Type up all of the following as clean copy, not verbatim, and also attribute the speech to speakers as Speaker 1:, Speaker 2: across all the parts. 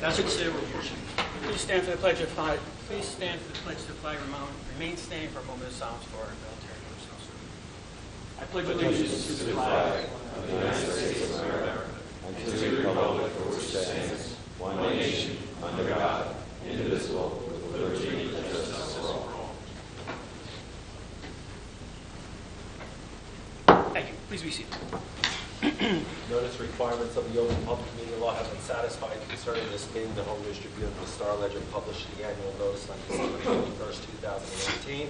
Speaker 1: That's what we're pushing. Please stand for the pledge of flag. Please stand for the pledge to the flag. Remain standing for a moment of silence for our military personnel. I pledge allegiance to the flag of the United States of America and to the republic for which it stands, one nation, under God, indivisible, with liberty and justice for all. Thank you. Please be seated.
Speaker 2: Notice requirements of the Open Public Meeting Law have been satisfied concerning this meeting. The Home Distribution of the Star Ledger published the annual notice on December 21st, 2018.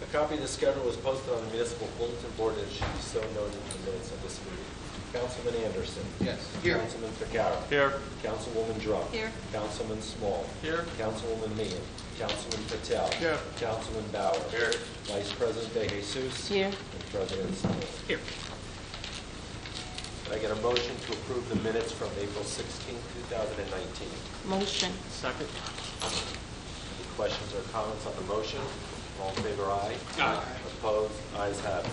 Speaker 2: A copy of the schedule was posted on the municipal bulletin board and should be so noted in the minutes of this meeting. Councilman Anderson.
Speaker 3: Yes. Here.
Speaker 2: Councilman Ficarra.
Speaker 1: Here.
Speaker 2: Councilwoman Drum.
Speaker 4: Here.
Speaker 2: Councilman Small.
Speaker 1: Here.
Speaker 2: Councilwoman Meehan. Councilman Patel.
Speaker 1: Here.
Speaker 2: Councilman Bauer.
Speaker 1: Here.
Speaker 2: Vice President De Jesus.
Speaker 4: Here.
Speaker 2: And President Smith.
Speaker 1: Here.
Speaker 2: Can I get a motion to approve the minutes from April 16, 2019?
Speaker 4: Motion.
Speaker 1: Second.
Speaker 2: Any questions or comments on the motion? All in favor, aye.
Speaker 1: Aye.
Speaker 2: Opposed? Ayes have it.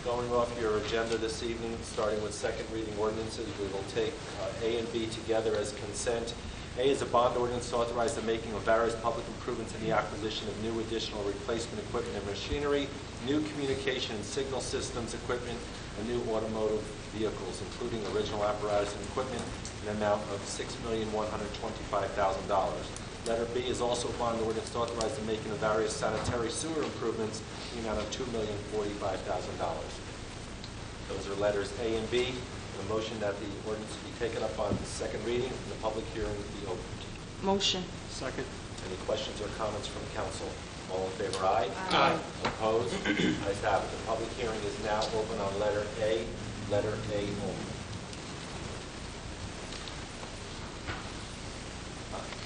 Speaker 2: Going off your agenda this evening, starting with second reading ordinances, we will take A and B together as consent. A is a bond ordinance to authorize the making of various public improvements in the acquisition of new additional replacement equipment and machinery, new communication and signal systems equipment, and new automotive vehicles, including original apparatus and equipment, in an amount of $6,125,000. Letter B is also a bond ordinance to authorize the making of various sanitary sewer improvements in the amount of $2,045,000. Those are letters A and B. A motion that the ordinance be taken up on second reading and the public hearing be opened.
Speaker 4: Motion.
Speaker 1: Second.
Speaker 2: Any questions or comments from council? All in favor, aye.
Speaker 1: Aye.
Speaker 2: Opposed? Ayes have it. The public hearing is now open on letter A only.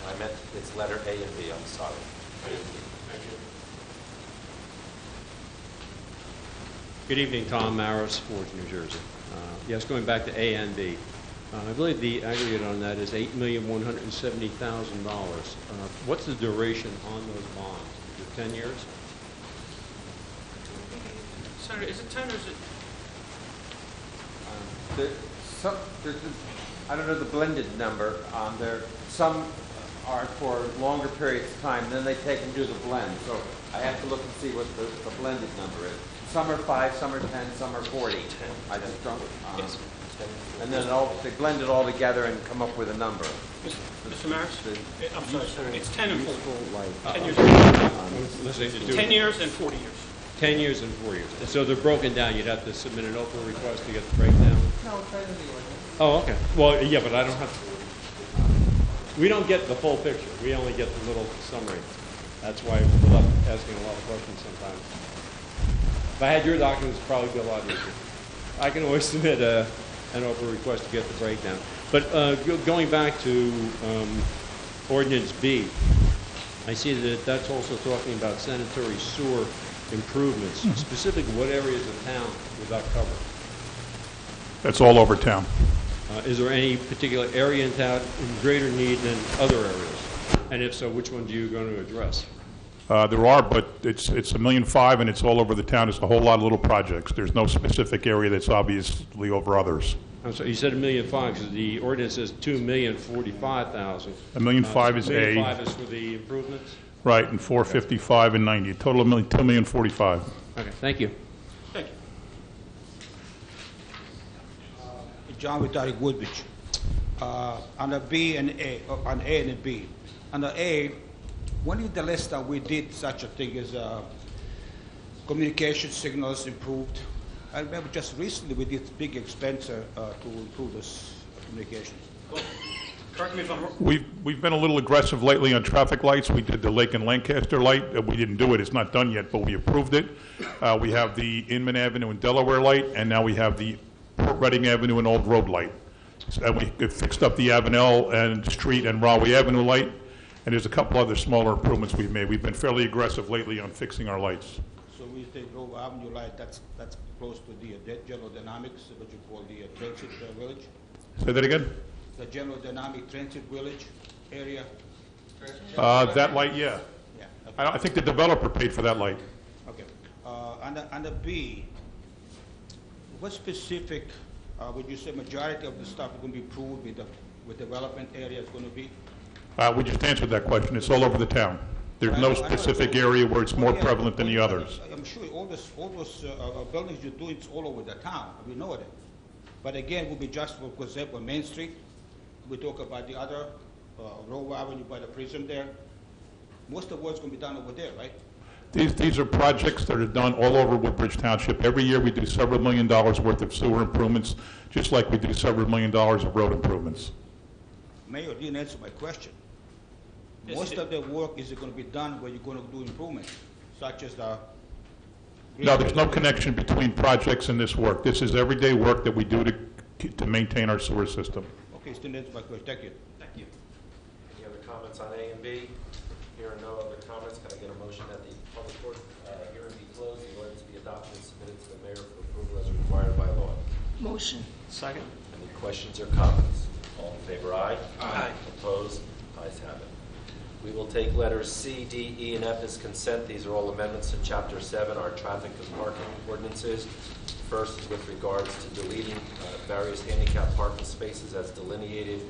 Speaker 2: I meant it's letter A and B, I'm sorry. A and B.
Speaker 1: Thank you.
Speaker 5: Good evening, Tom Maris, Forge, New Jersey. Yes, going back to A and B. I believe the aggregate on that is $8,170,000. What's the duration on those bonds? Is it 10 years?
Speaker 1: Senator, is it 10 or is it?
Speaker 3: I don't know the blended number. Some are for longer periods of time, then they take and do the blend. So I have to look and see what the blended number is. Some are 5, some are 10, some are 40.
Speaker 2: 10.
Speaker 3: I just don't.
Speaker 1: Yes.
Speaker 2: 10.
Speaker 3: And then they blend it all together and come up with a number.
Speaker 1: Mr. Maris? I'm sorry, sir. It's 10 and 40. 10 years.
Speaker 5: Let's say to do
Speaker 1: 10 years and 40 years.
Speaker 5: 10 years and 4 years. And so they're broken down. You'd have to submit an open request to get the breakdown.
Speaker 3: No, it's right in the ordinance.
Speaker 5: Oh, okay. Well, yeah, but I don't have to. We don't get the full picture. We only get the little summary. That's why we're left asking a lot of questions sometimes. If I had your documents, it'd probably be a lot easier. I can always submit an open request to get the breakdown. But going back to Ordinance B, I see that that's also talking about sanitary sewer improvements. Specifically, what areas of town would that cover?
Speaker 6: That's all over town.
Speaker 5: Is there any particular area in town in greater need than other areas? And if so, which ones are you going to address?
Speaker 6: There are, but it's $1.5 million, and it's all over the town. It's a whole lot of little projects. There's no specific area that's obviously over others.
Speaker 5: I'm sorry, you said $1.5 million because the ordinance says $2,045,000.
Speaker 6: $1.5 million is
Speaker 5: $1.5 million is for the improvements.
Speaker 6: Right, and 455 and 90. Total $2,045,000.
Speaker 5: Okay, thank you.
Speaker 1: Thank you.
Speaker 7: John Vitalik, Woodbridge. Under B and A, on A and B. Under A, when is the last time we did such a thing as communication signals improved? I remember just recently we did big expense to improve this communication.
Speaker 1: Correct me if I'm wrong.
Speaker 6: We've been a little aggressive lately on traffic lights. We did the Lake and Lancaster light. We didn't do it. It's not done yet, but we approved it. We have the Inman Avenue and Delaware light, and now we have the Reading Avenue and Old Road light. And we fixed up the Avenel and Street and Rahway Avenue light, and there's a couple other smaller improvements we've made. We've been fairly aggressive lately on fixing our lights.
Speaker 7: So we take Grove Avenue light, that's close to the General Dynamics, what you call the Transit Village?
Speaker 6: Say that again?
Speaker 7: The General Dynamic Transit Village area?
Speaker 6: That light, yeah.
Speaker 7: Yeah. Okay.
Speaker 6: I think the developer paid for that light.
Speaker 7: Okay. Under B, what specific, would you say majority of the stuff is going to be improved with the development area is going to be?
Speaker 6: We just answered that question. It's all over the town. There's no specific area where it's more prevalent than the others.
Speaker 7: I'm sure all those buildings you do, it's all over the town, we know that. But again, it would be just for example, Main Street, we talk about the other, Row Avenue by the prison there. Most of what's gonna be done over there, right?
Speaker 6: These are projects that are done all over Woodbridge Township. Every year, we do several $1 million worth of sewer improvements, just like we do several $1 million of road improvements.
Speaker 7: Mayor didn't answer my question.
Speaker 1: Yes,
Speaker 7: Most
Speaker 1: you
Speaker 7: of the work is going to be done where you're going to do improvements, such as the...
Speaker 6: No, there's no connection between projects and this work. This is everyday work that we do to maintain our sewer system.
Speaker 7: Okay, still answer my question. Thank you.
Speaker 1: Thank you.
Speaker 2: Any other comments on A and B? Here are no other comments. Can I get a motion that the public court hearing be closed, the ordinance be adopted and submitted to the mayor for approval as required by law?
Speaker 4: Motion.
Speaker 1: Second.
Speaker 2: Any questions or comments? All in favor, aye?
Speaker 1: Aye.
Speaker 2: Opposed? Ayes have it. We will take letters C, D, E, and F as consent. These are all amendments to Chapter 7, our traffic and parking ordinances. First is with regards to deleting various handicap parking spaces as delineated.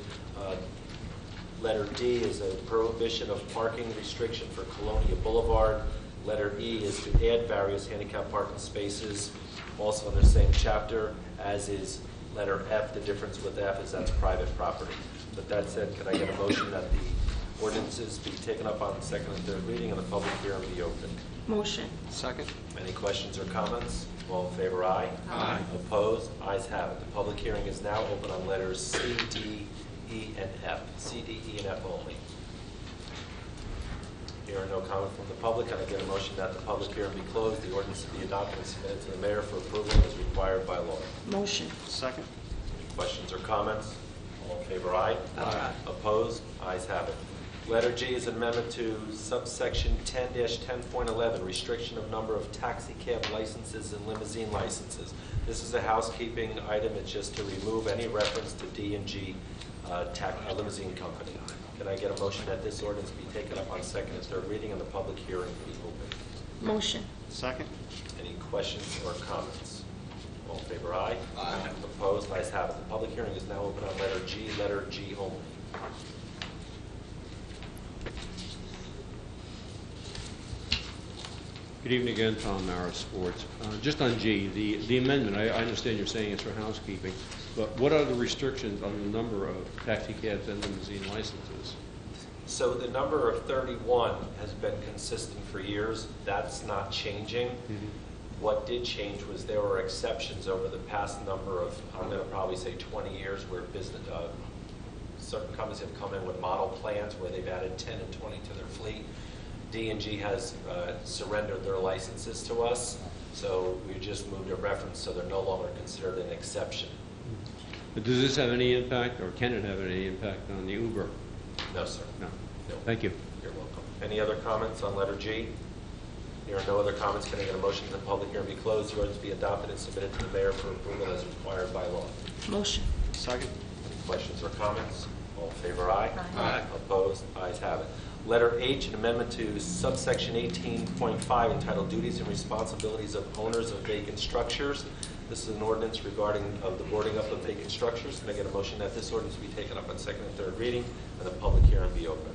Speaker 2: Letter D is a prohibition of parking restriction for Colonia Boulevard. Letter E is to add various handicap parking spaces, also in the same chapter, as is letter F. The difference with F is that's private property. With that said, can I get a motion that the ordinances be taken up on second and third reading and the public hearing be open?
Speaker 4: Motion.
Speaker 1: Second.
Speaker 2: Any questions or comments? All in favor, aye?
Speaker 1: Aye.
Speaker 2: Opposed? Ayes have it. The public hearing is now open on letters C, D, E, and F. C, D, E, and F only. Here are no comments from the public. Can I get a motion that the public hearing be closed, the ordinance be adopted and submitted to the mayor for approval as required by law?
Speaker 4: Motion.
Speaker 1: Second.
Speaker 2: Any questions or comments? All in favor, aye?
Speaker 1: Aye.
Speaker 2: Opposed? Ayes have it. Letter G is an amendment to subsection 10-10.11, restriction of number of taxi cab licenses and limousine licenses. This is a housekeeping item. It's just to remove any reference to D&G limousine company. Can I get a motion that this ordinance be taken up on second and third reading and the public hearing be open?
Speaker 4: Motion.
Speaker 1: Second.
Speaker 2: Any questions or comments? All in favor, aye? Aye. Opposed? Ayes have it. The public hearing is now open on letter G only.
Speaker 5: Good evening again, Tom Mara, Sports. Just on G, the amendment, I understand you're saying it's for housekeeping, but what are the restrictions on the number of taxi cabs and limousine licenses?
Speaker 2: So the number of 31 has been consistent for years. That's not changing. What did change was there were exceptions over the past number of, I'm going to probably say 20 years, where certain companies have come in with model plans where they've added 10 and 20 to their fleet. D&G has surrendered their licenses to us, so we just moved a reference so they're no longer considered an exception.
Speaker 5: But does this have any impact, or can it have any impact on the Uber?
Speaker 2: No, sir.
Speaker 5: No.
Speaker 2: No.
Speaker 5: Thank you.
Speaker 2: You're welcome. Any other comments on letter G? Here are no other comments. Can I get a motion that the public hearing be closed, the ordinance be adopted and submitted to the mayor for approval as required by law?
Speaker 4: Motion.
Speaker 1: Second.
Speaker 2: Any questions or comments? All in favor, aye?
Speaker 1: Aye.
Speaker 2: Opposed? Ayes have it. Letter H, an amendment to subsection 18.5 entitled Duties and Responsibilities of Owners of Vacant Structures. This is an ordinance regarding the boarding up of vacant structures. Can I get a motion that this ordinance be taken up on second and third reading and the public hearing be open?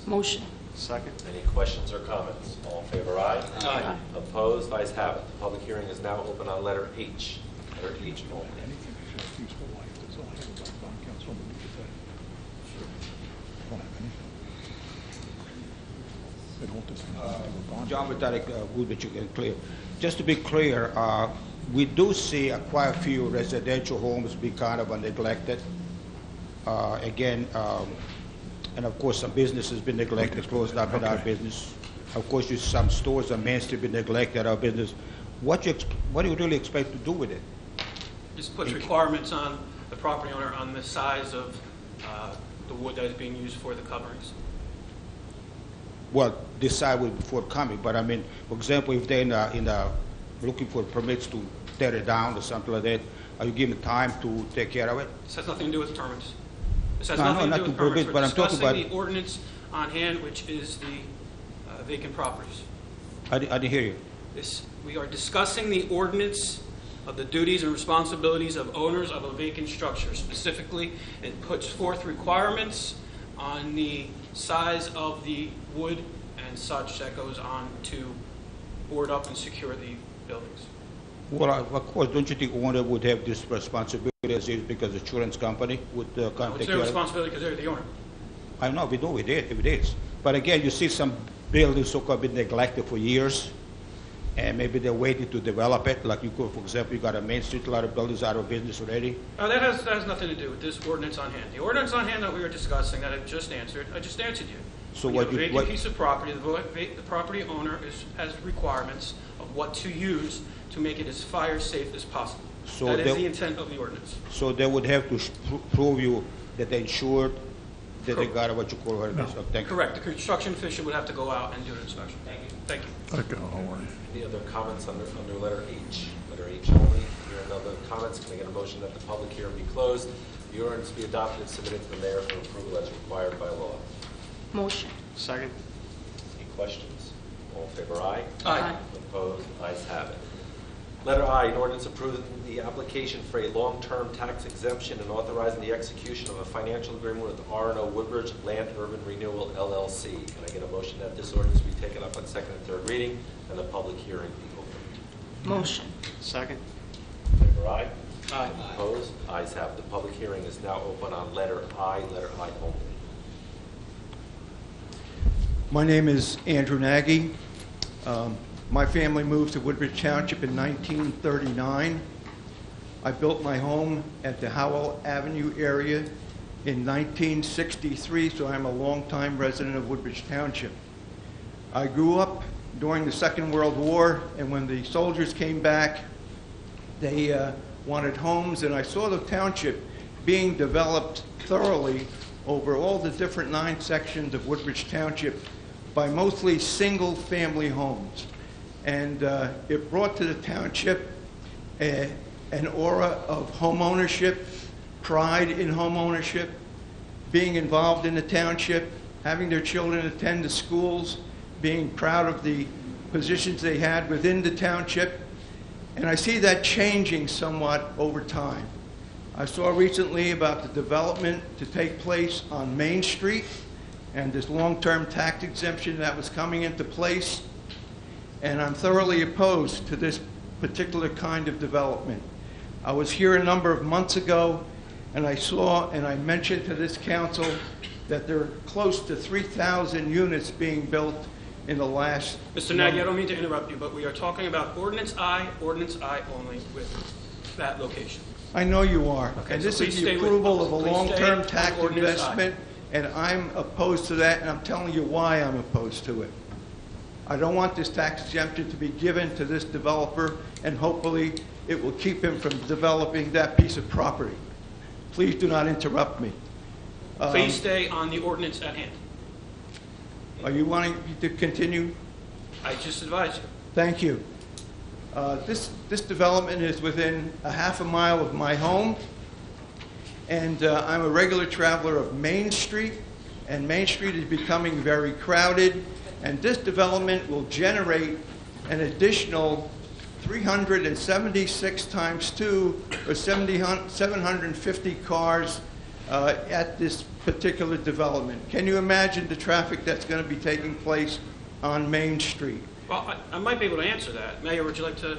Speaker 4: Motion.
Speaker 1: Second.
Speaker 2: Any questions or comments? All in favor, aye?
Speaker 1: Aye.
Speaker 2: Opposed? Ayes have it. The public hearing is now open on letter H. Letter H only.
Speaker 6: Anything that says useful life, that's all I have about bond council.
Speaker 7: John Vitalik, Woodbridge, you can clear. Just to be clear, we do see quite a few residential homes be kind of neglected. Again, and of course some businesses been neglected, closed up in our business. Of course, some stores on Main Street been neglected, our business. What do you really expect to do with it?
Speaker 1: This puts requirements on the property owner on the size of the wood that is being used for the coverings.
Speaker 7: Well, decide will be forthcoming, but I mean, for example, if they're looking for permits to tear it down or something like that, are you giving time to take care of it?
Speaker 1: This has nothing to do with permits. This has
Speaker 7: No,
Speaker 1: nothing
Speaker 7: not
Speaker 1: to do
Speaker 7: to
Speaker 1: with permits.
Speaker 7: permit, but I'm talking
Speaker 1: We're
Speaker 7: about-
Speaker 1: discussing the ordinance on hand, which is the vacant properties.
Speaker 7: I didn't hear you.
Speaker 1: We are discussing the ordinance of the duties and responsibilities of owners of a vacant structure. Specifically, it puts forth requirements on the size of the wood and such that goes on to board up and secure the buildings.
Speaker 7: Well, of course, don't you think owner would have this responsibility as is because the insurance company would
Speaker 1: No,
Speaker 7: come
Speaker 1: it's
Speaker 7: take
Speaker 1: their
Speaker 7: care of it?
Speaker 1: responsibility because they're the owner.
Speaker 7: I know, we know it is. But again, you see some buildings so-called been neglected for years, and maybe they're waiting to develop it. Like you could, for example, you got a Main Street, a lot of buildings out of business already.
Speaker 1: That has nothing to do with this ordinance on hand. The ordinance on hand that we were discussing, that I just answered you.
Speaker 7: So
Speaker 1: When
Speaker 7: what
Speaker 1: have
Speaker 7: you-
Speaker 1: a vacant
Speaker 7: what-
Speaker 1: piece of property, the property owner has requirements of what to use to make it as fire safe as possible.
Speaker 7: So
Speaker 1: That is
Speaker 7: that-
Speaker 1: the intent of the ordinance.
Speaker 7: So they would have to prove you that they insured, that they
Speaker 1: Correct.
Speaker 7: got what you call her. So thank you.
Speaker 1: Correct. The construction official would have to go out and do an inspection. Thank you.
Speaker 6: Okay, hold on.
Speaker 2: Any other comments under letter H? Letter H only. Hearing no other comments, can I get a motion that the public hearing be closed, the ordinance be adopted and submitted to the mayor for approval as required by law?
Speaker 4: Motion.
Speaker 5: Second.
Speaker 2: Any questions? All in favor, aye?
Speaker 1: Aye.
Speaker 2: Opposed? Ayes have it. Letter I, an ordinance approving the application for a long-term tax exemption and authorizing the execution of a financial agreement with R&O Woodbridge Land Urban Renewal LLC. Can I get a motion that this ordinance be taken up on second and third reading and the public hearing be opened?
Speaker 4: Motion.
Speaker 5: Second.
Speaker 2: All in favor, aye?
Speaker 1: Aye.
Speaker 2: Opposed? Ayes have it. The public hearing is now open on letter I only.
Speaker 8: My name is Andrew Nagy. My family moved to Woodbridge Township in 1939. I built my home at the Howell Avenue area in 1963, so I'm a longtime resident of Woodbridge Township. I grew up during the Second World War, and when the soldiers came back, they wanted homes, and I saw the township being developed thoroughly over all the different 9 sections of Woodbridge Township by mostly single-family homes. And it brought to the township an aura of home ownership, pride in home ownership, being involved in the township, having their children attend the schools, being proud of the positions they had within the township. And I see that changing somewhat over time. I saw recently about the development to take place on Main Street and this long-term tax exemption that was coming into place. And I'm thoroughly opposed to this particular kind of development. I was here a number of months ago, and I saw and I mentioned to this council that there are close to 3,000 units being built in the last...
Speaker 1: Mr. Nagy, I don't mean to interrupt you, but we are talking about Ordinance I only with that location.
Speaker 8: I know you are.
Speaker 1: Okay,
Speaker 8: And
Speaker 1: so
Speaker 8: this
Speaker 1: please
Speaker 8: is the
Speaker 1: stay with-
Speaker 8: approval of a
Speaker 1: please
Speaker 8: long-term
Speaker 1: stay
Speaker 8: tax
Speaker 1: on Ordinance I.
Speaker 8: investment, and I'm opposed to that, and I'm telling you why I'm opposed to it. I don't want this tax exemption to be given to this developer, and hopefully it will keep him from developing that piece of property. Please do not interrupt me.
Speaker 1: Please stay on the ordinance at hand.
Speaker 8: Are you wanting me to continue?
Speaker 1: I just advise you.
Speaker 8: Thank you. This development is within a half a mile of my home, and I'm a regular traveler of Main Street, and Main Street is becoming very crowded, and this development will generate an additional 376 times 2, or 750 cars at this particular development. Can you imagine the traffic that's going to be taking place on Main Street?
Speaker 1: Well, I might be able to answer that. Mayor, would you like to?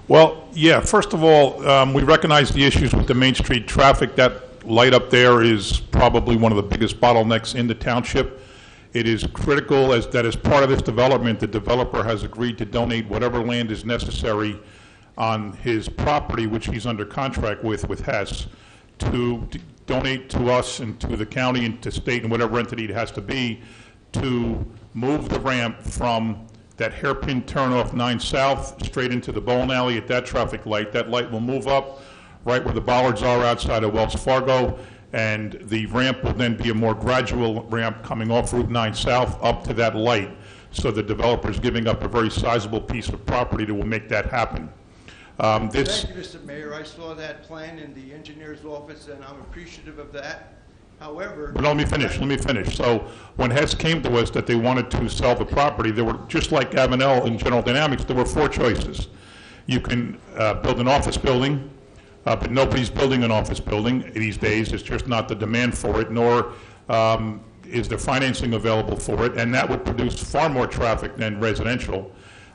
Speaker 6: Well, yeah, first of all, we recognize the issues with the Main Street traffic. That light up there is probably one of the biggest bottlenecks in the township. It is critical that as part of this development, the developer has agreed to donate whatever land is necessary on his property, which he's under contract with Hess, to donate to us and to the county and to state and whatever entity it has to be to move the ramp from that hairpin turn off 9 South straight into the bowling alley at that traffic light. That light will move up right where the bollards are outside of Wells Fargo, and the ramp will then be a more gradual ramp coming off Route 9 South up to that light. So the developer is giving up a very sizable piece of property that will make that happen.
Speaker 8: Thank you, Mr. Mayor. I saw that plan in the engineer's office, and I'm appreciative of that. However...
Speaker 6: But let me finish. So when Hess came to us that they wanted to sell the property, there were, just like Avenel in General Dynamics, there were 4 choices. You can build an office building, but nobody's building an office building these days. It's just not the demand for it, nor is there financing available for it, and that would produce far more traffic than residential.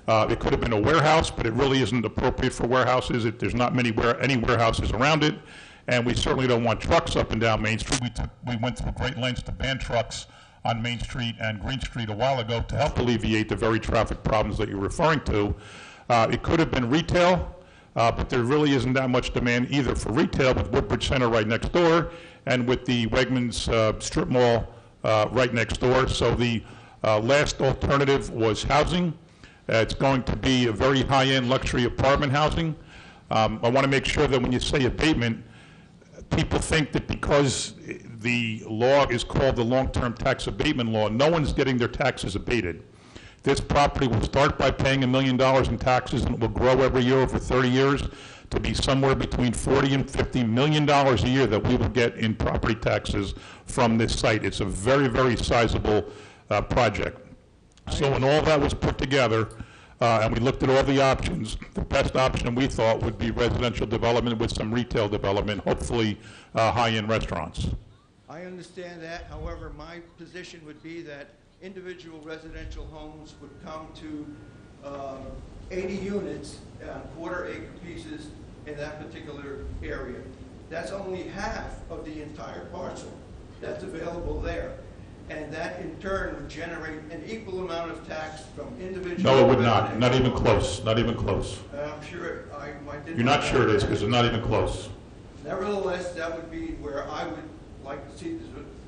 Speaker 6: It could have been a warehouse, but it really isn't appropriate for warehouses. There's not any warehouses around it, and we certainly don't want trucks up and down Main Street. We went through great lengths to ban trucks on Main Street and Green Street a while ago to help alleviate the very traffic problems that you're referring to. It could have been retail, but there really isn't that much demand either for retail with Woodbridge Center right next door and with the Wegmans strip mall right next door. So the last alternative was housing. It's going to be a very high-end luxury apartment housing. I want to make sure that when you say abatement, people think that because the law is called the long-term tax abatement law, no one's getting their taxes abated. This property will start by paying $1 million in taxes, and it will grow every year over 30 years to be somewhere between $40 and $50 million a year that we will get in property taxes from this site. It's a very, very sizable project. So when all that was put together, and we looked at all the options, the best option we thought would be residential development with some retail development, hopefully high-end restaurants.
Speaker 8: I understand that. However, my position would be that individual residential homes would come to 80 units, quarter-acre pieces in that particular area. That's only half of the entire parcel that's available there. And that, in turn, would generate an equal amount of tax from individual.
Speaker 6: No, it would not. Not even close. Not even close.
Speaker 8: I'm sure
Speaker 6: You're not sure it is because it's not even close.
Speaker 8: Nevertheless, that would be where I would like to see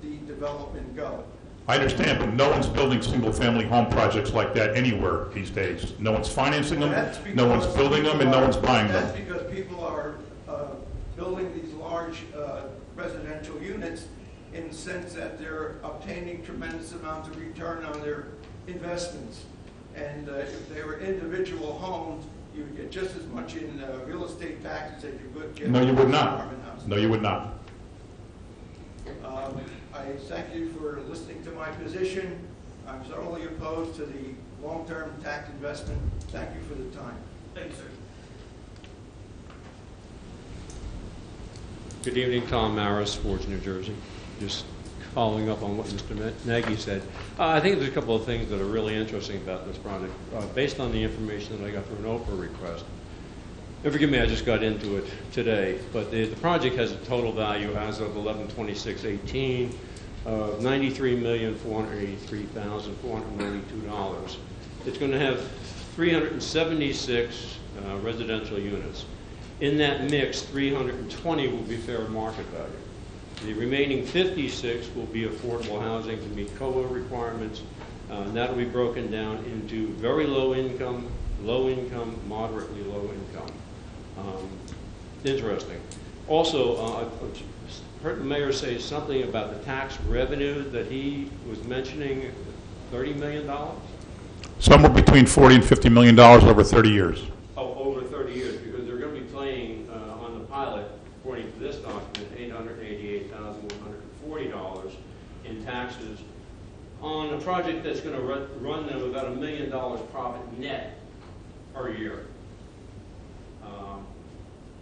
Speaker 8: the development go.
Speaker 6: I understand, but no one's building single-family home projects like that anywhere these days. No one's financing them, no one's building them, and no one's buying them.
Speaker 8: That's because people are building these large residential units in the sense that they're obtaining tremendous amounts of return on their investments. And if they were individual homes, you would get just as much in real estate taxes as you would get.
Speaker 6: No, you would not.
Speaker 8: Apartment houses.
Speaker 6: No, you would not.
Speaker 8: I thank you for listening to my position. I'm thoroughly opposed to the long-term tax investment. Thank you for the time.
Speaker 1: Thank you, sir.
Speaker 5: Good evening, Tom Maris, Forge, New Jersey. Just following up on what Mr. Nagy said. I think there's a couple of things that are really interesting about this project. Based on the information that I got through an Oprah request, and forgive me, I just got into it today, but the project has a total value as of 11/26/18 of $93,483,492. It's going to have 376 residential units. In that mix, 320 will be fair market value. The remaining 56 will be affordable housing to meet COA requirements. And that will be broken down into very low income, moderately low income. Interesting. Also, I heard the mayor say something about the tax revenue that he was mentioning, $30 million?
Speaker 6: Somewhere between $40 and $50 million over 30 years.
Speaker 5: Oh, over 30 years, because they're going to be paying on the pilot, according to this document, $888,140 in taxes on a project that's going to run them about $1 million profit net per year.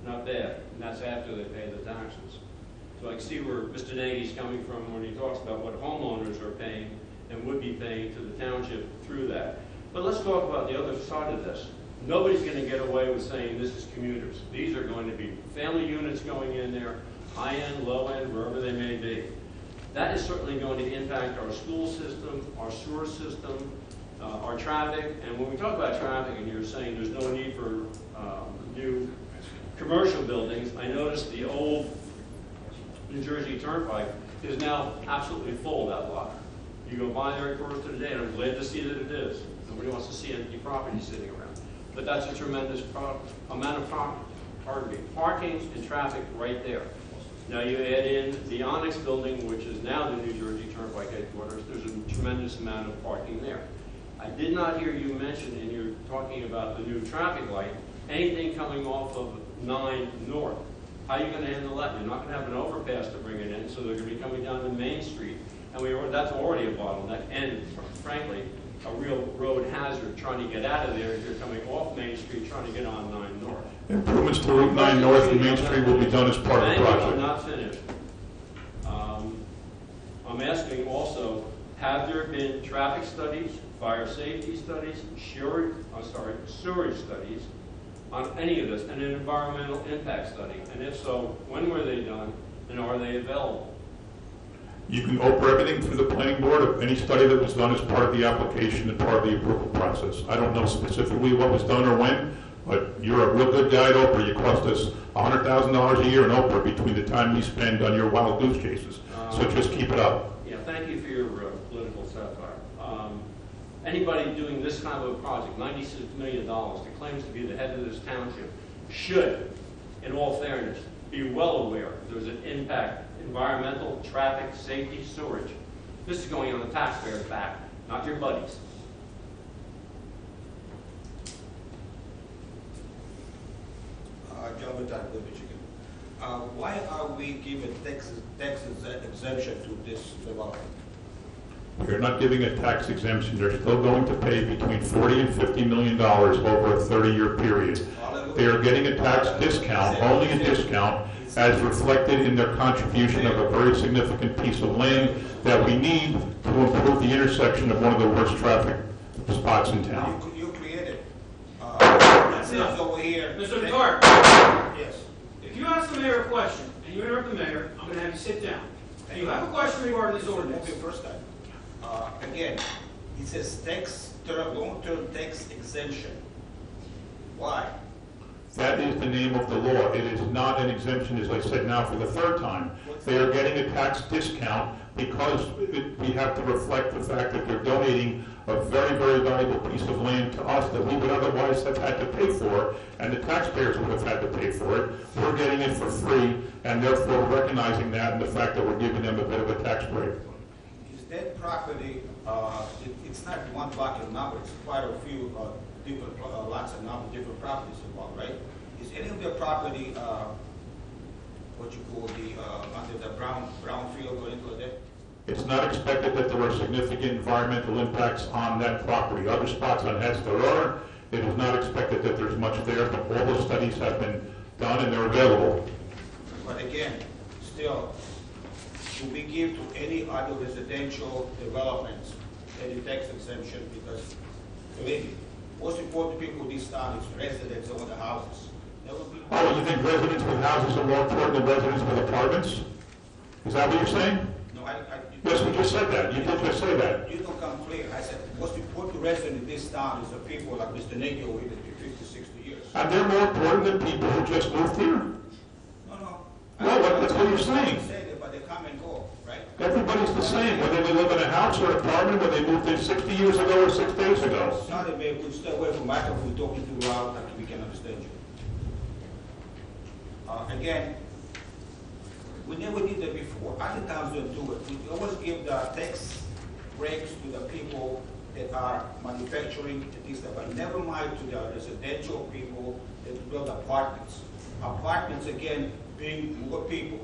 Speaker 5: Not bad, and that's after they pay the taxes. So I can see where Mr. Nagy's coming from when he talks about what homeowners are paying and would be paying to the township through that. But let's talk about the other side of this. Nobody's going to get away with saying this is commuters. These are going to be family units going in there, high-end, low-end, wherever they may be. That is certainly going to impact our school system, our sewer system, our traffic. And when we talk about traffic and you're saying there's no need for new commercial buildings, I noticed the old New Jersey Turnpike is now absolutely full, that lot. You go by there first of the day, and I'm glad to see that it is. Nobody wants to see empty property sitting around. But that's a tremendous amount of parking and traffic right there. Now you add in the Onyx building, which is now the New Jersey Turnpike headquarters. There's a tremendous amount of parking there. I did not hear you mention, and you're talking about the new traffic light, anything coming off of 9 North. How are you going to handle that? You're not going to have an overpass to bring it in, so they're going to be coming down to Main Street. And that's already a bottleneck, and frankly, a real road hazard trying to get out of there if you're coming off Main Street trying to get on 9 North.
Speaker 6: Improvements to Route 9 North and Main Street will be done as part of the project.
Speaker 5: I'm not finished. On I'm asking also, have there been traffic studies, fire safety studies, sewerage studies on any of this, and an environmental impact study? And if so, when were they done, and are they available?
Speaker 6: You can open everything through the planning board of any study that was done as part of the application and part of the approval process. I don't know specifically what was done or when, but you're a real good guy at Oprah. You cost us $100,000 a year in Oprah between the time we spend on your wild goose chases. So just keep it up.
Speaker 5: Yeah, thank you for your political satire. Anybody doing this kind of a project, $96 million, that claims to be the head of this township, should, in all fairness, be well aware there's an impact, environmental, traffic, safety, sewage. This is going on the taxpayer's back, not your buddies.
Speaker 7: John Batak, Woodbridge again. Why are we giving tax exemption to this development?
Speaker 6: We're not giving a tax exemption. They're still going to pay between $40 and $50 million over a 30-year period. They are getting a tax discount, only a discount, as reflected in their contribution of a very significant piece of land that we need to improve the intersection of one of the worst traffic spots in town.
Speaker 7: You created.
Speaker 1: That's enough.
Speaker 7: Over here.
Speaker 1: Mr. McCart,
Speaker 7: Yes.
Speaker 1: if you ask the mayor a question and you interrupt the mayor, I'm going to have you sit down. And you have a question regarding this ordinance.
Speaker 7: Okay, first time. Again, it says long-term tax exemption. Why?
Speaker 6: That is the name of the law. It is not an exemption, as I said now for the third time. They are getting a tax discount because we have to reflect the fact that they're donating a very, very valuable piece of land to us that we would otherwise have had to pay for, and the taxpayers would have had to pay for it. We're getting it for free, and therefore recognizing that and the fact that we're giving them a bit of a tax break.
Speaker 7: Is that property, it's not one block in number, it's quite a few different lots and number, different properties involved, right? Is any of the property, what you call under the brown field or anything like that?
Speaker 6: It's not expected that there are significant environmental impacts on that property. Other spots on Hess there are. It is not expected that there's much there, but all those studies have been done and they're available.
Speaker 7: But again, still, should we give to any other residential developments any tax exemption? Because, believe me, most important people in this town is residents of the houses.
Speaker 6: Oh, you think residents with houses are more important than residents with apartments? Is that what you're saying?
Speaker 7: No,
Speaker 6: Yes, we just said that. You did just say that.
Speaker 7: You don't come clear. I said most important resident in this town is the people like Mr. Nagy who lived here 50, 60 years.
Speaker 6: And they're more important than people who just moved here.
Speaker 7: No.
Speaker 6: No, that's what you're saying.
Speaker 7: But they come and go, right?
Speaker 6: Everybody's the same, whether they live in a house or an apartment, whether they moved in 60 years ago or 6 days ago.
Speaker 7: Sorry, maybe we stay away from microphone talking too loud that we can understand you. Again, we never did that before. Other towns don't do it. We always give the tax breaks to the people that are manufacturing and things like that, but never mind to the residential people that build apartments. Apartments, again, being more people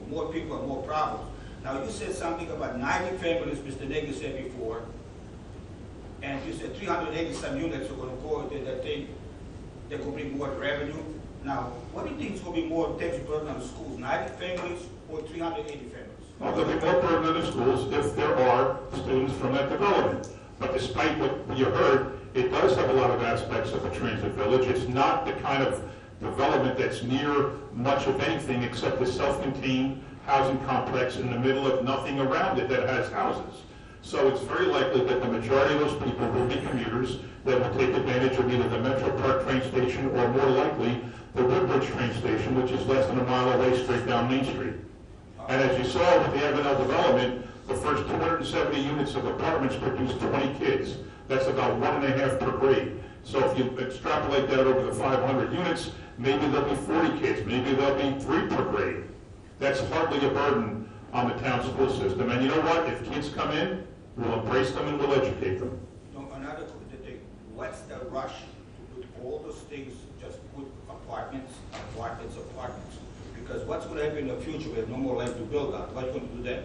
Speaker 7: and more problems. Now, you said something about 90 families, Mr. Nagy said before, and you said 380 some units are going to go into that thing that could bring more revenue. Now, what do you think is going to be more tax burden on the schools, 90 families or 380 families?
Speaker 6: Well, there'll be more burden on the schools if there are students from that development. But despite what you heard, it does have a lot of aspects of a transit village. It's not the kind of development that's near much of anything except a self-contained housing complex in the middle of nothing around it that has houses. So it's very likely that the majority of those people will be commuters that will take advantage of either the Metro Park train station or more likely the Woodbridge train station, which is less than a mile away straight down Main Street. And as you saw with the Avenel development, the first 270 units of apartments produce 20 kids. That's about 1.5 per grade. So if you extrapolate that over the 500 units, maybe there'll be 40 kids, maybe there'll be 3 per grade. That's hardly a burden on the town school system. And you know what? If kids come in, we'll embrace them and we'll educate them.
Speaker 7: No, another thing, what's the rush to put all those things, just put apartments? Because what's going to happen in the future? We have no more land to build on. What are you going to do then?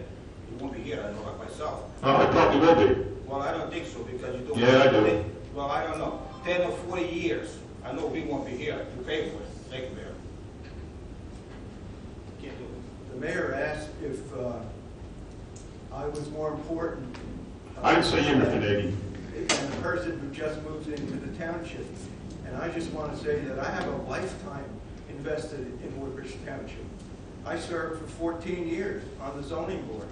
Speaker 7: You won't be here, I know that myself.
Speaker 6: I probably will be.
Speaker 7: Well, I don't think so, because you don't.
Speaker 6: Yeah, I do.
Speaker 7: Well, I don't know. 10 or 40 years, I know we won't be here to pay for it. Thank you, Mayor. Can't do it.
Speaker 8: The mayor asked if I was more important.
Speaker 6: I'd say you, Mr. Nagy.
Speaker 8: And the person who just moved into the township. And I just want to say that I have a lifetime invested in Woodbridge Township. I served for 14 years on the zoning board.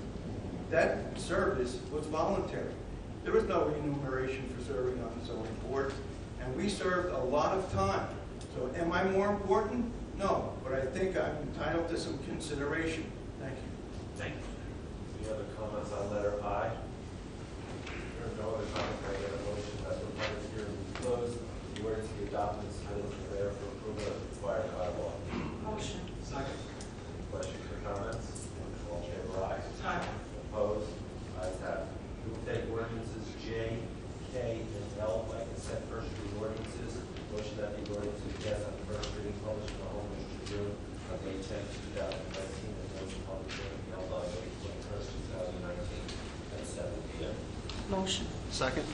Speaker 8: That service was voluntary. There was no remuneration for serving on the zoning board, and we served a lot of time. So am I more important? No, but I think I'm entitled to some consideration. Thank you.
Speaker 1: Thank you.
Speaker 2: Any other comments on letter I? There are no other comments. I get a motion that the public hearing be closed. The ordinance be adopted as submitted there for approval as required by law.
Speaker 4: Motion.
Speaker 1: Second.
Speaker 2: Questions or comments? All in favor, aye.
Speaker 1: Aye.
Speaker 2: Opposed? Ayes have it. We will take ordinances J, K, and L by consent first reading ordinances. Motion that the ordinance be passed on first reading, published in the Home Tribune on May 10, 2019, and motion public hearing be held on May 21st, 2019, at 7 p.m.
Speaker 4: Motion.
Speaker 1: Second.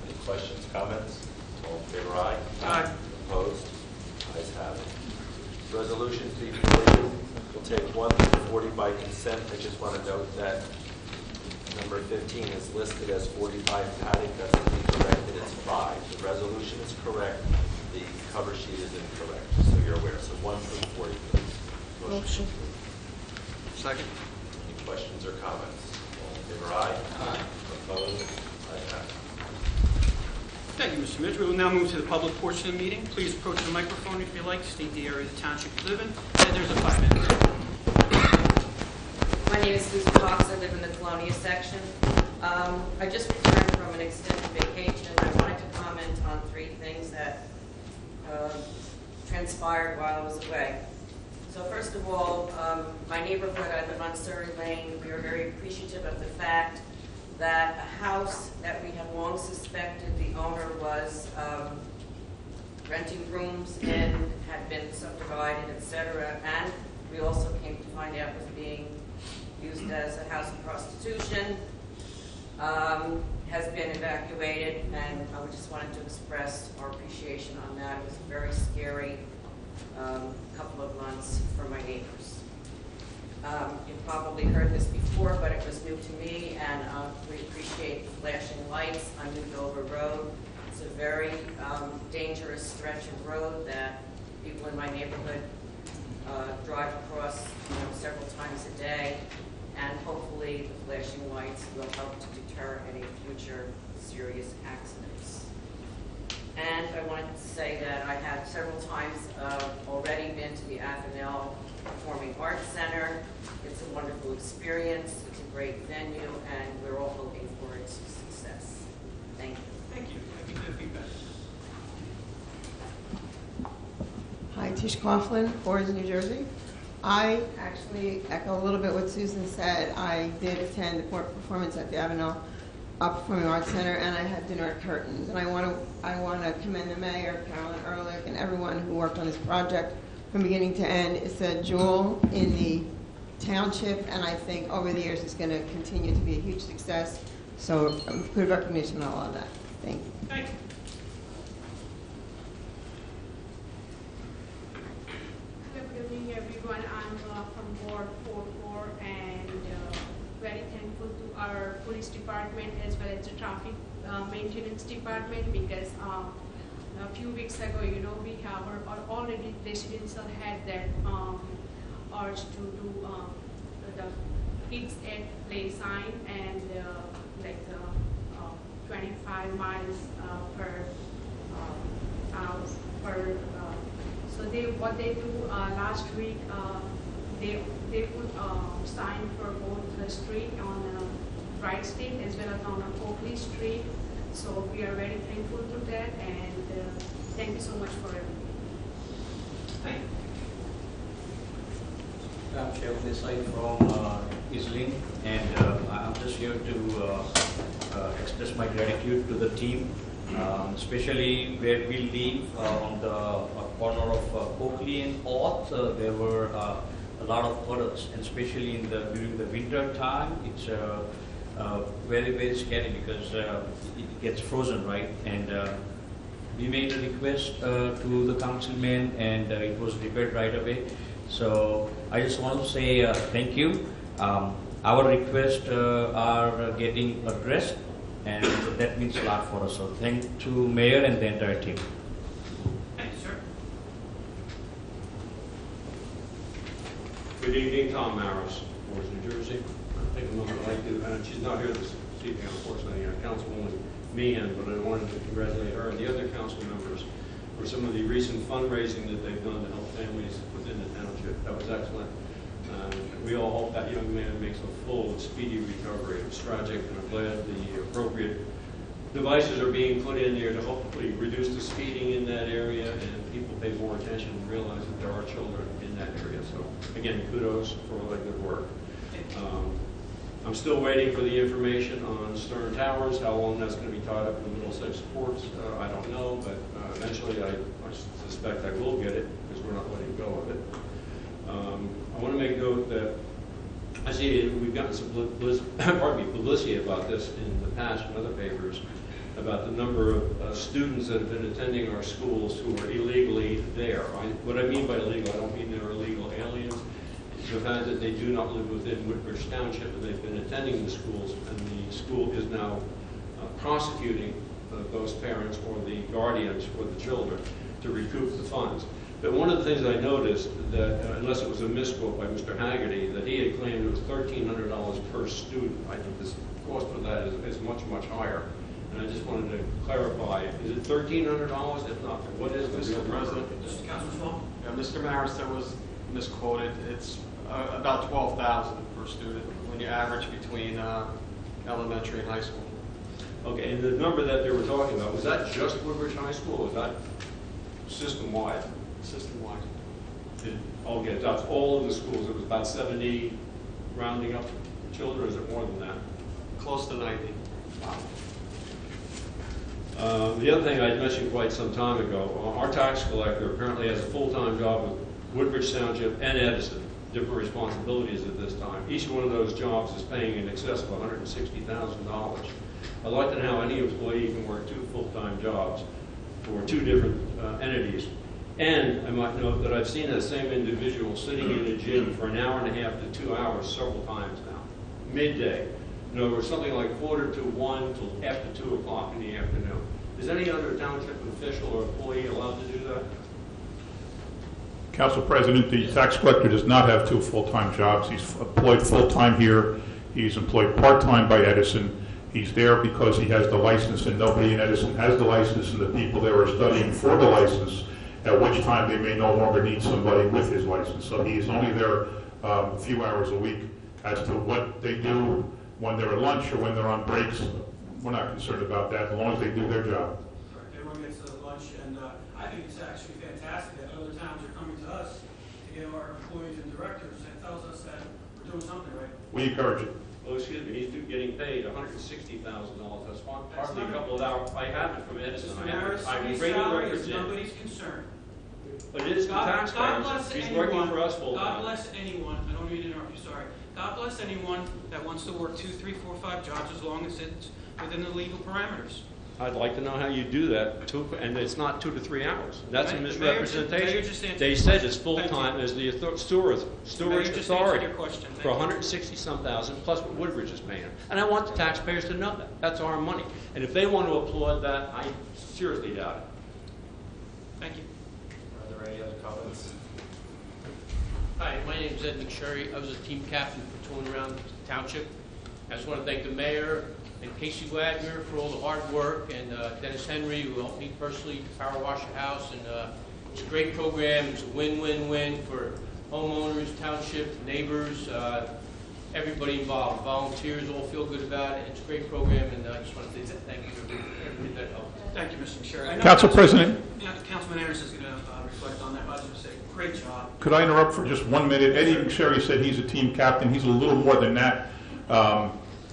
Speaker 2: Any questions, comments? All in favor, aye.
Speaker 1: Aye.
Speaker 2: Opposed? Ayes have it. Resolutions before you. We'll take 1 through 40 by consent. I just want to note that number 15 is listed as 45 Paddock. That's to be corrected. It's 5. The resolution is correct. The cover sheet is incorrect, so you're aware. So 1 through 40, please.
Speaker 4: Motion.
Speaker 1: Second.
Speaker 2: Any questions or comments? All in favor, aye.
Speaker 1: Aye.
Speaker 2: Opposed? Ayes have it.
Speaker 1: Thank you, Mr. Mitch. We will now move to the public portion of the meeting. Please approach the microphone if you like, state the area of the township you live in, and there's a 5 minutes.
Speaker 9: My name is Susan Cox. I live in the Colonia section. I just returned from an extended vacation. I wanted to comment on 3 things that transpired while I was away. So first of all, my neighborhood, I live on Surrey Lane. We are very appreciative of the fact that a house that we have long suspected the owner was renting rooms in, had been subdivided, etc., and we also came to find out was being used as a house of prostitution, has been evacuated, and I just wanted to express our appreciation on that. It was a very scary couple of months for my neighbors. You've probably heard this before, but it was new to me, and we appreciate the flashing lights on New Dover Road. It's a very dangerous stretch of road that people in my neighborhood drive across, several times a day, and hopefully the flashing lights will help to deter any future serious accidents. And I wanted to say that I have several times already been to the Avenel Performing Arts Center. It's a wonderful experience. It's a great venue, and we're all looking forward to success. Thank you.
Speaker 1: Thank you. Thank you for the feedback.
Speaker 10: Hi, Tish Coughlin, Fords, New Jersey. I actually echo a little bit what Susan said. I did attend the performance at the Avenel Performing Arts Center, and I had dinner at Curtains. And I want to commend the mayor, Carolyn Ehrlich, and everyone who worked on this project from beginning to end. It's a jewel in the township, and I think over the years it's going to continue to be a huge success. So good recognition on all of that. Thank you.
Speaker 1: Thank you.
Speaker 11: Good evening, everyone. I'm from Ward 44 and very thankful to our police department as well as the traffic maintenance department because a few weeks ago, we have already residential had that urge to do the kids at play sign and 25 miles per hour per. So what they do last week, they put sign for both the street on Wright Street as well as on Oakley Street. So we are very thankful to that, and thank you so much for everything.
Speaker 1: Thank you.
Speaker 12: I'm Shev Desai from Islin, and I'm just here to express my gratitude to the team, especially where we live on the corner of Oakley and Orth. There were a lot of puddles, and especially during the winter time, it's very, very scary because it gets frozen, right? And we made a request to the councilman, and it was repaired right away. So I just want to say thank you. our requests are getting addressed, and that means a lot for us. So thank to Mayor and the entire team.
Speaker 1: Thank you, sir.
Speaker 5: Good evening, Tom Maris, Orange, New Jersey. I think a moment I'd like to, and she's not here this evening, unfortunately, Councilwoman Meehan, but I wanted to congratulate her and the other council members for some of the recent fundraising that they've done to help families within the township. That was excellent. We all hope that young man makes a full and speedy recovery. It's tragic, and I'm glad the appropriate devices are being put in there to hopefully reduce the speeding in that area and people pay more attention and realize that there are children in that area. So again, kudos for all that good work. I'm still waiting for the information on Stern Towers, how long that's going to be tied up in the Middlesex ports. I don't know, but eventually I suspect I will get it because we're not letting go of it. I want to make note that I see we've gotten some publicity about this in the past in other papers about the number of students that have been attending our schools who are illegally there. What I mean by illegal, I don't mean they're illegal aliens. It's the fact that they do not live within Woodbridge Township and they've been attending the schools, and the school is now prosecuting those parents or the guardians for the children to recoup the funds. But one of the things I noticed that, unless it was a misquote by Mr. Haggerty, that he had claimed it was $1,300 per student. I think this cost for that is much, much higher. And I just wanted to clarify, is it $1,300? If not, what is the real number?
Speaker 1: Mr. Councilman.
Speaker 13: Yeah, Mr. Maris, that was misquoted. It's about $12,000 per student when you average between elementary and high school.
Speaker 5: Okay, and the number that they were talking about, was that just Woodbridge High School, or was that system-wide?
Speaker 13: System-wide.
Speaker 5: Okay, that's all of the schools. It was about 70 rounding up children, or is it more than that?
Speaker 13: Close to 90.
Speaker 5: Wow. The other thing I mentioned quite some time ago, our tax collector apparently has a full-time job with Woodbridge Township and Edison, different responsibilities at this time. Each one of those jobs is paying in excess of $160,000. I'd like to know how any employee can work 2 full-time jobs for 2 different entities. And I might note that I've seen that same individual sitting in a gym for an hour and a half to 2 hours several times now, midday. In other words, something like 1:45 till after 2 o'clock in the afternoon. Is any other township official or employee allowed to do that?
Speaker 6: Council President, the tax collector does not have 2 full-time jobs. He's employed full-time here. He's employed part-time by Edison. He's there because he has the license, and nobody in Edison has the license, and the people there are studying for the license, at which time they may no longer need somebody with his license. So he's only there a few hours a week. As to what they do when they're at lunch or when they're on breaks, we're not concerned about that, as long as they do their job.
Speaker 1: Correct. Everyone gets a lunch, and I think it's actually fantastic that other towns are coming to us to get our employees and directors, and tells us that we're doing something right.
Speaker 6: We encourage it.
Speaker 5: Oh, excuse me, he's getting paid $160,000. That's hardly a couple of hours. I have it from Edison.
Speaker 1: Mr. Maris,
Speaker 5: I
Speaker 1: his
Speaker 5: bring the
Speaker 1: salary
Speaker 5: records
Speaker 1: is
Speaker 5: in.
Speaker 1: nobody's concern.
Speaker 5: But it is the
Speaker 1: God
Speaker 5: taxpayers.
Speaker 1: bless
Speaker 5: He's
Speaker 1: anyone.
Speaker 5: working for us full
Speaker 1: God
Speaker 5: time.
Speaker 1: bless anyone. I don't mean to interrupt you. Sorry. God bless anyone that wants to work 2, 3, 4, 5 jobs as long as it's within the legal parameters.
Speaker 5: I'd like to know how you do that, and it's not 2 to 3 hours. That's a
Speaker 1: Mayor
Speaker 5: misrepresentation.
Speaker 1: just answered
Speaker 5: They
Speaker 1: your
Speaker 5: said
Speaker 1: question.
Speaker 5: it's full-time
Speaker 1: Thank
Speaker 5: as the storage
Speaker 1: Mayor just answered
Speaker 5: authority
Speaker 1: your question. Thank
Speaker 5: for
Speaker 1: you.
Speaker 5: 160-some thousand plus what Woodbridge is paying. And I want the taxpayers to know that. That's our money. And if they want to applaud that, I seriously doubt it.
Speaker 1: Thank you.
Speaker 2: Are there any other comments?
Speaker 14: Hi, my name is Ed McSherry. I was a team captain for touring around the township. I just want to thank the mayor and Casey Wagner for all the hard work, and Dennis Henry, who helped me personally to power wash the house. And it's a great program. It's a win-win-win for homeowners, township, neighbors, everybody involved. Volunteers all feel good about it. It's a great program, and I just want to say thank you to everybody that helped.
Speaker 1: Thank you, Mr. McSherry. I know
Speaker 6: Council President.
Speaker 1: Yeah, Councilman Anderson is going to reflect on that. I was going to say, great job.
Speaker 6: Could I interrupt for just 1 minute? Eddie McSherry said he's a team captain. He's a little more than that.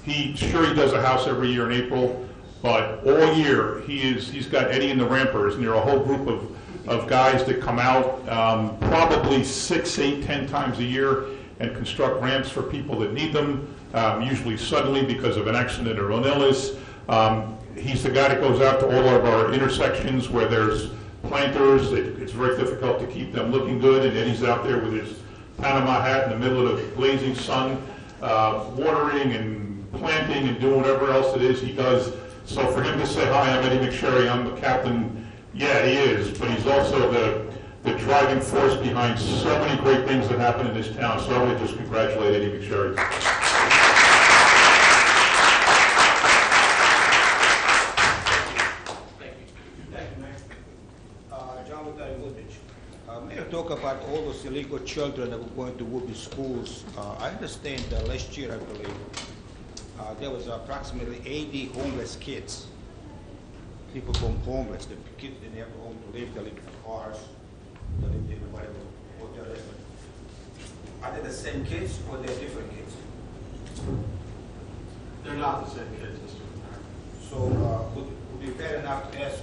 Speaker 6: He does a house every year in April, but all year he's got Eddie and the Rampers, and they're a whole group of guys that come out probably 6, 8, 10 times a year and construct ramps for people that need them, usually suddenly because of an accident or an illness. He's the guy that goes out to all of our intersections where there's planters. It's very difficult to keep them looking good, and Eddie's out there with his Panama hat in the middle of the blazing sun. watering and planting and doing whatever else it is he does. So for him to say, hi, I'm Eddie McSherry, I'm the captain, yeah, he is, but he's also the driving force behind so many great things that happen in this town. So I want to just congratulate Eddie McSherry.
Speaker 7: Mayor, talk about all those illegal children that were going to Woodbridge schools. I understand that last year, I believe, there was approximately 80 homeless kids. People from homeless, the kids didn't have a home to live, they lived in cars, they lived in whatever hotel restaurant. Are they the same kids or they're different kids?
Speaker 13: They're not the same kids, Mr. Mayor.
Speaker 7: So would it be fair enough to ask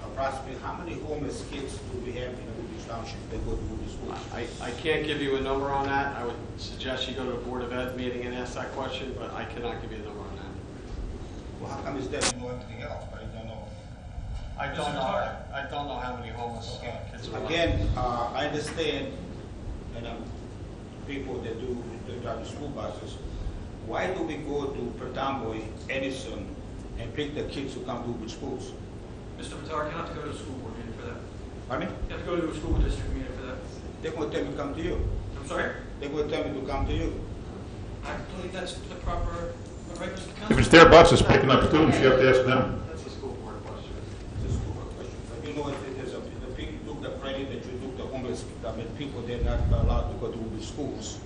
Speaker 7: approximately how many homeless kids do we have in the Woodbridge Township that go to Woodbridge schools?
Speaker 13: I can't give you a number on that. I would suggest you go to a Board of Ed meeting and ask that question, but I cannot give you a number on that.
Speaker 7: Well, how come is that you know everything else, but you don't know?
Speaker 13: I don't know how many homeless kids are.
Speaker 7: Again, I understand, and people that drive the school buses, why do we go to Pertamboy, Edison, and pick the kids who come to Woodbridge schools?
Speaker 1: Mr. Vitar, you have to go to a school board meeting for that.
Speaker 7: Pardon me?
Speaker 1: You have to go to a school district meeting for that.
Speaker 7: They're going to tell me to come to you.
Speaker 1: I'm sorry?
Speaker 7: They're going to tell me to come to you.
Speaker 1: I believe that's the proper, right, Mr. Council?
Speaker 6: If it's their buses picking up students, you have to ask them.
Speaker 13: That's a school board question.
Speaker 7: It's a school board question. But you know, the people took the credit that you took the homeless, people, they're not allowed to go to Woodbridge schools.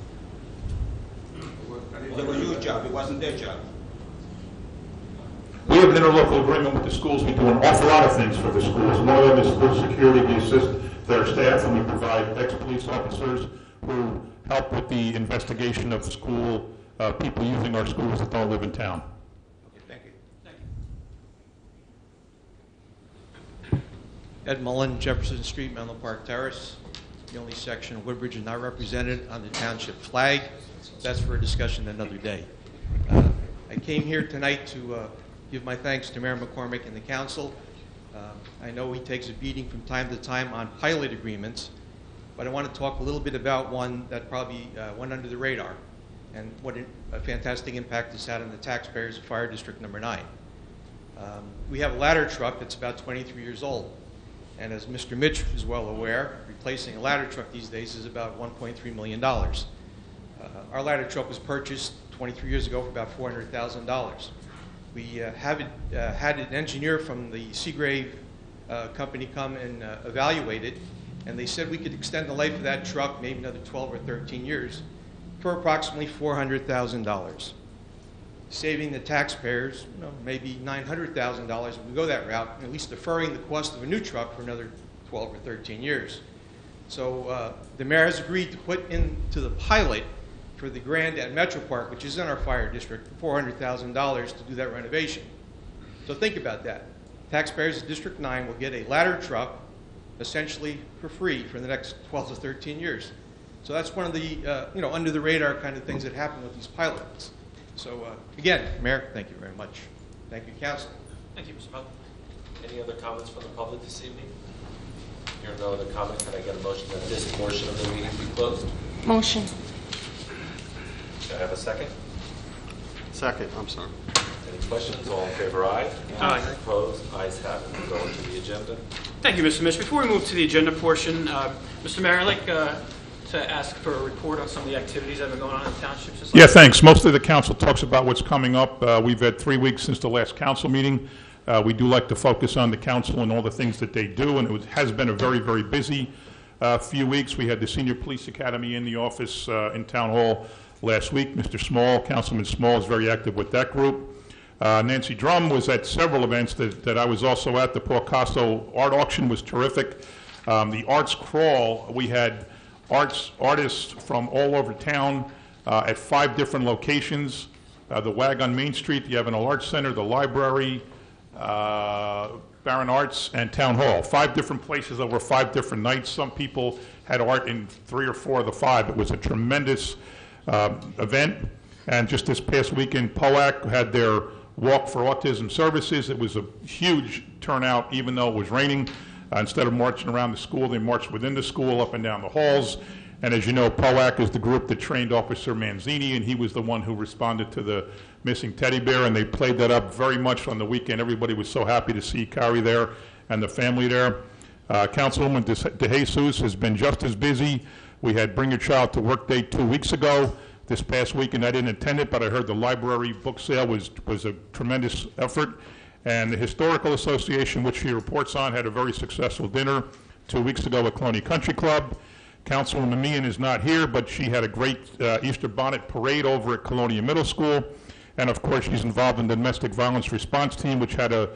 Speaker 7: It was your job, it wasn't their job.
Speaker 6: We have an interlocal agreement with the schools. We do an awful lot of things for the schools. One of them is school security. We assist their staff, and we provide ex-police officers who help with the investigation of school people using our schools that don't live in town.
Speaker 7: Okay, thank you.
Speaker 1: Thank you.
Speaker 15: Ed Mullen, Jefferson Street, Menlo Park Terrace. The only section of Woodbridge is not represented on the township flag. That's for a discussion another day. I came here tonight to give my thanks to Mayor McCormick and the council. I know he takes a beating from time to time on pilot agreements, but I want to talk a little bit about one that probably went under the radar and what a fantastic impact this had on the taxpayers of Fire District Number 9. We have a ladder truck that's about 23 years old, and as Mr. Mitch is well aware, replacing a ladder truck these days is about $1.3 million. Our ladder truck was purchased 23 years ago for about $400,000. We had an engineer from the Seagrave company come and evaluate it, and they said we could extend the life of that truck maybe another 12 or 13 years for approximately $400,000, saving the taxpayers maybe $900,000 if we go that route, and at least deferring the cost of a new truck for another 12 or 13 years. So the mayor has agreed to put into the pilot for the Grand at Metro Park, which is in our fire district, $400,000 to do that renovation. So think about that. Taxpayers of District 9 will get a ladder truck essentially for free for the next 12 to 13 years. So that's one of the under the radar kind of things that happen with these pilots. So again, Mayor, thank you very much. Thank you, Council.
Speaker 1: Thank you, Mr. Butler.
Speaker 2: Any other comments from the public this evening? Hearing no other comment, can I get a motion that this portion of the meeting be closed?
Speaker 4: Motion.
Speaker 2: Do I have a second?
Speaker 13: Second, I'm sorry.
Speaker 2: Any questions? All in favor, aye.
Speaker 1: Aye.
Speaker 2: Opposed? Ayes have it. We'll go into the agenda.
Speaker 1: Thank you, Mr. Mitch. Before we move to the agenda portion, Mr. Mayor, I'd like to ask for a report on some of the activities that have been going on in the township.
Speaker 6: Yeah, thanks. Mostly the council talks about what's coming up. We've had 3 weeks since the last council meeting. We do like to focus on the council and all the things that they do, and it has been a very, very busy few weeks. We had the Senior Police Academy in the office in Town Hall last week. Mr. Small, Councilman Small, is very active with that group. Nancy Drum was at several events that I was also at. The Paul Costo art auction was terrific. The arts crawl, we had artists from all over town at 5 different locations. The WAG on Main Street, the Avenel Arts Center, the library, Barron Arts, and Town Hall. 5 different places over 5 different nights. Some people had art in 3 or 4 of the 5. It was a tremendous event. And just this past weekend, POAC had their Walk for Autism Services. It was a huge turnout, even though it was raining. Instead of marching around the school, they marched within the school, up and down the halls. And as you know, POAC is the group that trained Officer Manzini, and he was the one who responded to the missing teddy bear, and they played that up very much on the weekend. Everybody was so happy to see Kari there and the family there. Councilwoman DeJesus has been just as busy. We had Bring Your Child to Work Day 2 weeks ago. This past weekend, I didn't attend it, but I heard the library book sale was a tremendous effort. And the Historical Association, which she reports on, had a very successful dinner 2 weeks ago at Colonia Country Club. Councilwoman Meehan is not here, but she had a great Easter bonnet parade over at Colonia Middle School. And of course, she's involved in the domestic violence response team, which had a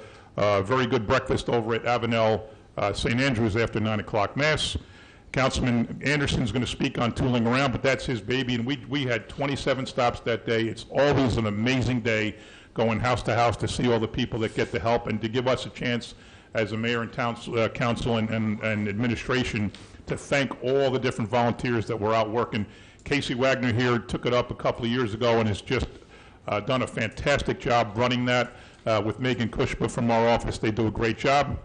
Speaker 6: very good breakfast over at Avenel St. Andrews after 9 o'clock Mass. Councilman Anderson's going to speak on tooling around, but that's his baby, and we had 27 stops that day. It's always an amazing day going house to house to see all the people that get the help and to give us a chance as a mayor and council and administration to thank all the different volunteers that were out working. Casey Wagner here took it up a couple of years ago and has just done a fantastic job running that with Megan Kushba from our office. They do a great job.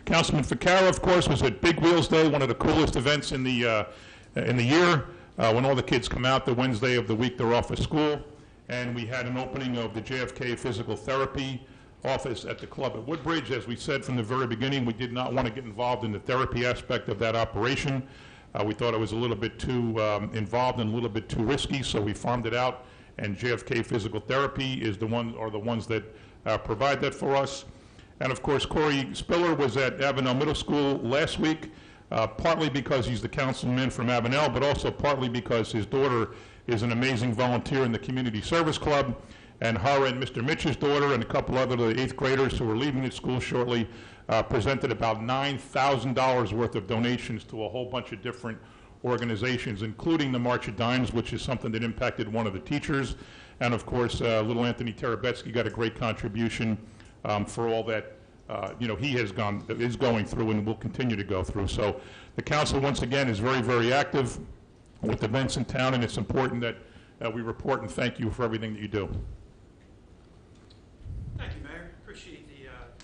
Speaker 6: Councilman Ficarra, of course, was at Big Wheels Day, one of the coolest events in the year, when all the kids come out the Wednesday of the week they're off of school. And we had an opening of the JFK Physical Therapy office at the club at Woodbridge. As we said from the very beginning, we did not want to get involved in the therapy aspect of that operation. We thought it was a little bit too involved and a little bit too risky, so we farmed it out. And JFK Physical Therapy is the ones that provide that for us. And of course, Corey Spiller was at Avenel Middle School last week, partly because he's the councilman from Avenel, but also partly because his daughter is an amazing volunteer in the Community Service Club. And her and Mr. Mitch's daughter and a couple other 8th graders who are leaving the school shortly presented about $9,000 worth of donations to a whole bunch of different organizations, including the March of Dimes, which is something that impacted one of the teachers. And of course, little Anthony Terabetsky got a great contribution for all that he is going through and will continue to go through. So the council, once again, is very, very active with events in town, and it's important that we report and thank you for everything that you do.
Speaker 1: Thank you, Mayor. Appreciate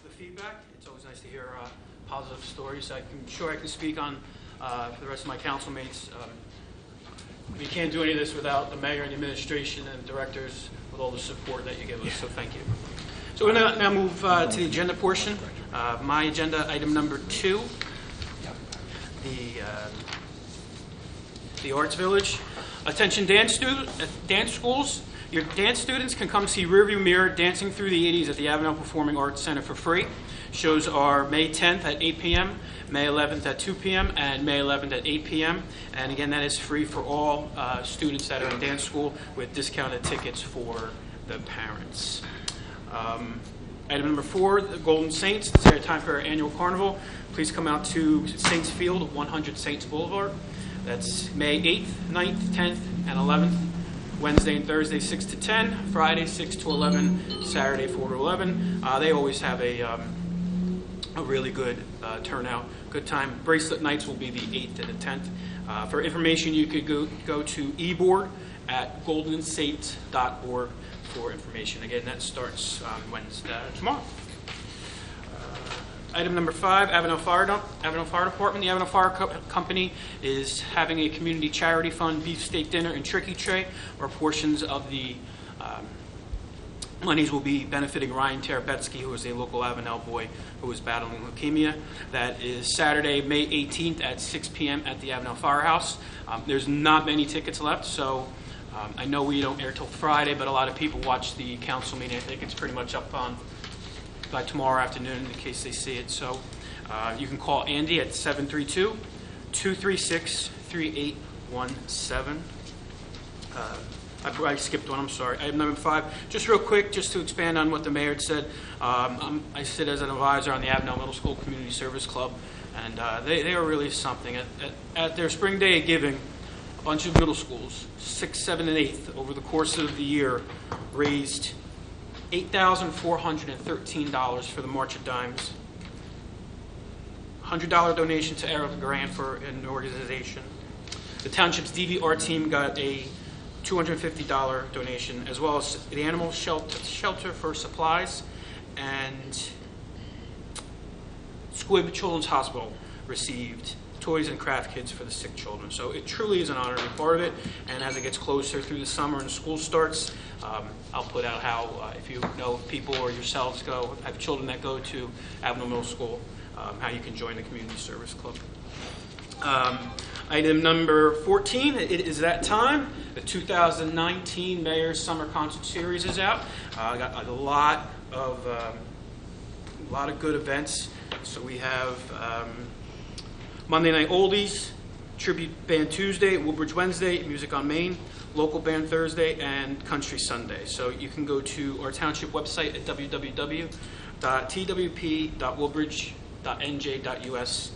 Speaker 1: the feedback. It's always nice to hear positive stories. I'm sure I can speak on for the rest of my council mates. We can't do any of this without the mayor and the administration and directors with all the support that you give us, so thank you. So we're going to now move to the agenda portion. My agenda item number 2, the Arts Village. Attention dance schools. Your dance students can come see Rearview Mirror Dancing Through the 80s at the Avenel Performing Arts Center for free. Shows are May 10th at 8 p.m., May 11th at 2 p.m., and May 11th at 8 p.m. And again, that is free for all students that are in dance school with discounted tickets for the parents. Item number 4, the Golden Saints. It's their time for our annual carnival. Please come out to Saints Field, 100 Saints Boulevard. That's May 8th, 9th, 10th, and 11th. Wednesday and Thursday, 6 to 10. Friday, 6 to 11. Saturday, 4 to 11. They always have a really good turnout. Good time. Bracelet nights will be the 8th and the 10th. For information, you could go to eBoard at goldensaints.org for information. Again, that starts on Wednesday, tomorrow. Item number 5, Avenel Fire Department. The Avenel Fire Company is having a community charity fund beefsteak dinner and turkey tray, where portions of the monies will be benefiting Ryan Terabetsky, who is a local Avenel boy who is battling leukemia. That is Saturday, May 18th at 6 p.m. at the Avenel Firehouse. There's not many tickets left, so I know we don't air till Friday, but a lot of people watch the council meeting. I think it's pretty much up on by tomorrow afternoon in case they see it. So you can call Andy at 732-236-3817. I skipped one, I'm sorry. Item number 5, just real quick, just to expand on what the mayor had said. I sit as an advisor on the Avenel Middle School Community Service Club, and they are really something. At their spring day of giving, a bunch of middle schools, 6th, 7th, and 8th, over the course of the year, raised $8,413 for the March of Dimes. $100 donation to Eric Grant for an organization. The township's DVR team got a $250 donation, as well as the animal shelter for supplies, and Squibb Children's Hospital received toys and craft kits for the sick children. So it truly is an honor to be part of it, and as it gets closer through the summer and school starts, I'll put out how, if you know people or yourselves have children that go to Avenel Middle School, how you can join the Community Service Club. Item number 14, it is that time. The 2019 Mayor's Summer Concert Series is out. I got a lot of good events. So we have Monday Night Oldies, Tribute Band Tuesday, Woodbridge Wednesday, Music on Main, Local Band Thursday, and Country Sunday. So you can go to our township website at www.twp.woodbridge.nj.us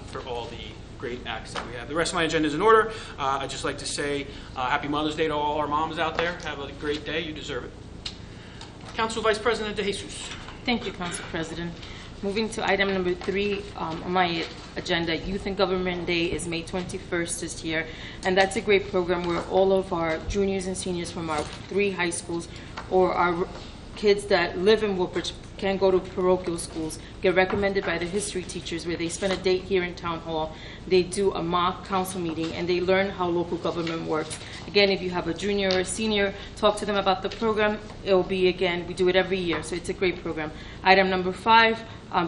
Speaker 1: for all the great acts that we have. The rest of my agenda is in order. I'd just like to say Happy Mother's Day to all our moms out there. Have a great day. You deserve it. Council Vice President De Jesus.
Speaker 4: Thank you, Council President. Moving to item number 3 on my agenda, Youth and Government Day is May 21st this year, and that's a great program where all of our juniors and seniors from our 3 high schools or our kids that live in Woodbridge can go to parochial schools, get recommended by the history teachers where they spend a day here in Town Hall. They do a mock council meeting and they learn how local government works. Again, if you have a junior or a senior, talk to them about the program. It will be, again, we do it every year, so it's a great program. Item number 5,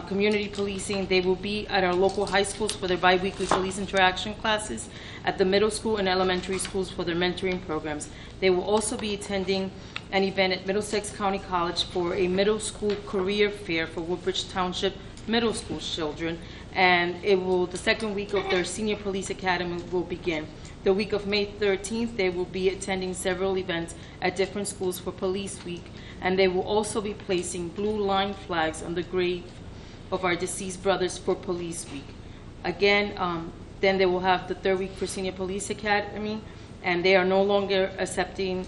Speaker 4: community policing. They will be at our local high schools for their bi-weekly police interaction classes, at the middle school and elementary schools for their mentoring programs. They will also be attending an event at Middlesex County College for a middle school career fair for Woodbridge Township middle school children, and the second week of their senior police academy will begin. The week of May 13th, they will be attending several events at different schools for Police Week, and they will also be placing blue line flags on the grave of our deceased brothers for Police Week. Again, then they will have the third week for Senior Police Academy, and they are no longer accepting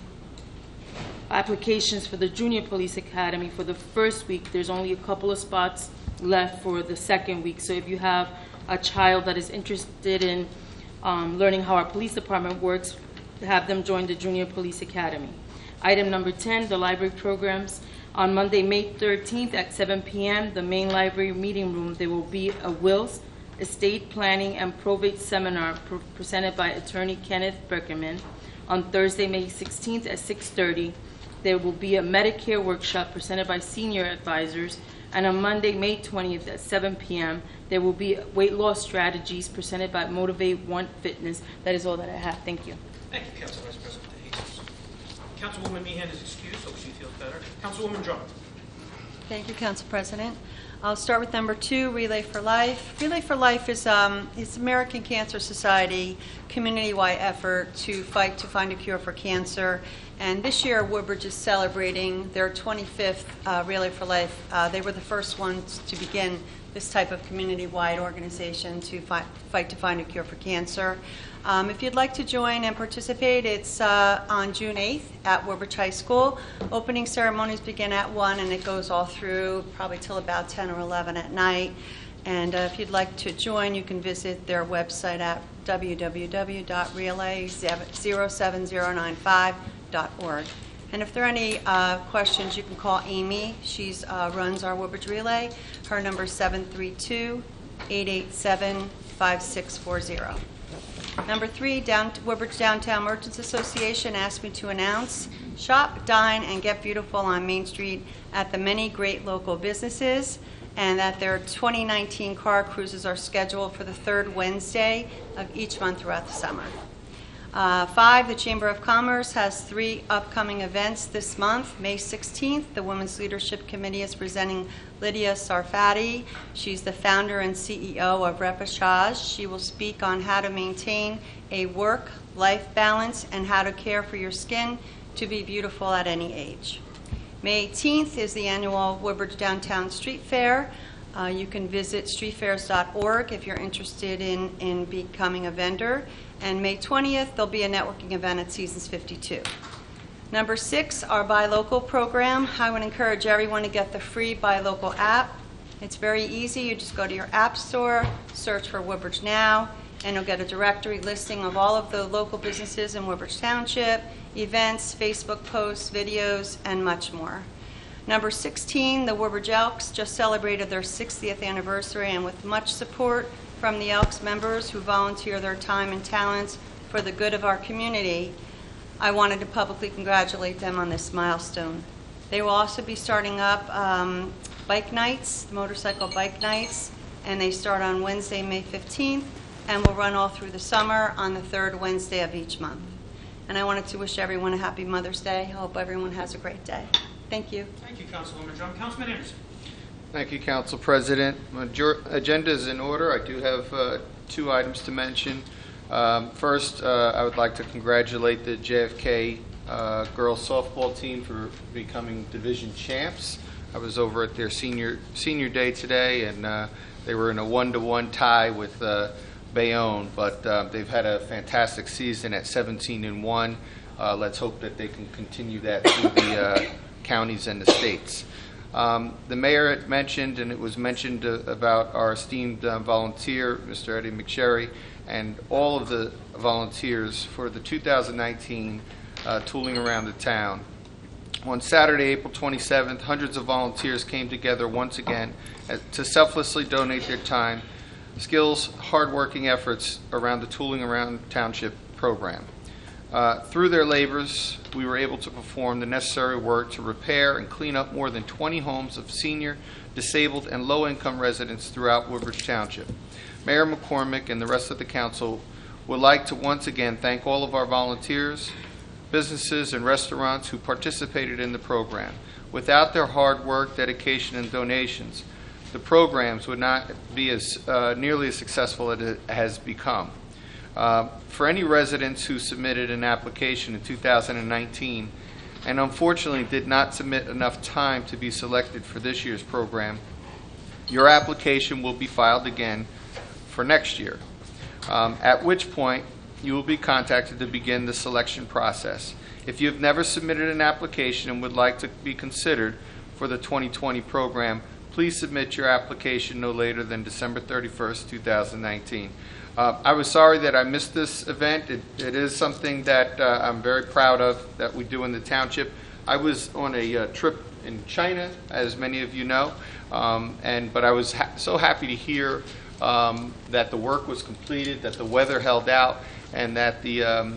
Speaker 4: applications for the Junior Police Academy for the first week. There's only a couple of spots left for the second week. So if you have a child that is interested in learning how our police department works, have them join the Junior Police Academy. Item number 10, the library programs. On Monday, May 13th at 7 p.m., the main library meeting room, there will be a wills, estate planning, and probate seminar presented by attorney Kenneth Beckerman. On Thursday, May 16th at 6:30, there will be a Medicare workshop presented by senior advisors. And on Monday, May 20th at 7 p.m., there will be weight loss strategies presented by Motivate One Fitness. That is all that I have. Thank you.
Speaker 1: Thank you, Council Vice President De Jesus. Councilwoman Meehan is excused, so she feels better. Councilwoman John.
Speaker 16: Thank you, Council President. I'll start with number 2, Relay for Life. Relay for Life is American Cancer Society community-wide effort to fight to find a cure for cancer. And this year, Woodbridge is celebrating their 25th Relay for Life. They were the first ones to begin this type of community-wide organization to fight to find a cure for cancer. If you'd like to join and participate, it's on June 8th at Woodbridge High School. Opening ceremonies begin at 1 and it goes all through probably till about 10 or 11 at night. And if you'd like to join, you can visit their website at www.relay07095.org. And if there are any questions, you can call Amy. She runs our Woodbridge Relay. Her number is 732-887-5640. Number 3, Woodbridge Downtown Merchants Association asked me to announce Shop, Dine, and Get Beautiful on Main Street at the many great local businesses, and that their 2019 car cruises are scheduled for the 3rd Wednesday of each month throughout the summer. 5, the Chamber of Commerce has 3 upcoming events this month. May 16th, the Women's Leadership Committee is presenting Lydia Sarfati. She's the founder and CEO of Repechage. She will speak on how to maintain a work-life balance and how to care for your skin to be beautiful at any age. May 18th is the annual Woodbridge Downtown Street Fair. You can visit streetfairs.org if you're interested in becoming a vendor. And May 20th, there'll be a networking event at Seasons 52. Number 6, our Buy Local program. I would encourage everyone to get the free Buy Local app. It's very easy. You just go to your app store, search for Woodbridge Now, and you'll get a directory listing of all of the local businesses in Woodbridge Township, events, Facebook posts, videos, and much more. Number 16, the Woodbridge Elks just celebrated their 60th anniversary, and with much support from the Elks members who volunteer their time and talents for the good of our community, I wanted to publicly congratulate them on this milestone. They will also be starting up bike nights, motorcycle bike nights, and they start on Wednesday, May 15th, and will run all through the summer on the third Wednesday of each month. And I wanted to wish everyone a happy Mother's Day. I hope everyone has a great day. Thank you.
Speaker 1: Thank you, Councilwoman John. Councilman Anderson.
Speaker 17: Thank you, Council President. My agenda is in order. I do have 2 items to mention. First, I would like to congratulate the JFK girls softball team for becoming division champs. I was over at their senior day today, and they were in a 1-1 tie with Bayonne, but they've had a fantastic season at 17-1. Let's hope that they can continue that through the counties and the states. The mayor had mentioned, and it was mentioned about our esteemed volunteer, Mr. Eddie McSherry, and all of the volunteers for the 2019 Tooling Around the Town. On Saturday, April 27th, hundreds of volunteers came together once again to selflessly donate their time, skills, hard-working efforts around the Tooling Around Township program. Through their labors, we were able to perform the necessary work to repair and clean up more than 20 homes of senior, disabled, and low-income residents throughout Woodbridge Township. Mayor McCormick and the rest of the council would like to once again thank all of our volunteers, businesses, and restaurants who participated in the program. Without their hard work, dedication, and donations, the programs would not be as nearly as successful as it has become. For any residents who submitted an application in 2019 and unfortunately did not submit enough time to be selected for this year's program, your application will be filed again for next year, at which point you will be contacted to begin the selection process. If you have never submitted an application and would like to be considered for the 2020 program, please submit your application no later than December 31st, 2019. I was sorry that I missed this event. It is something that I'm very proud of that we do in the township. I was on a trip in China, as many of you know, but I was so happy to hear that the work was completed, that the weather held out, and that the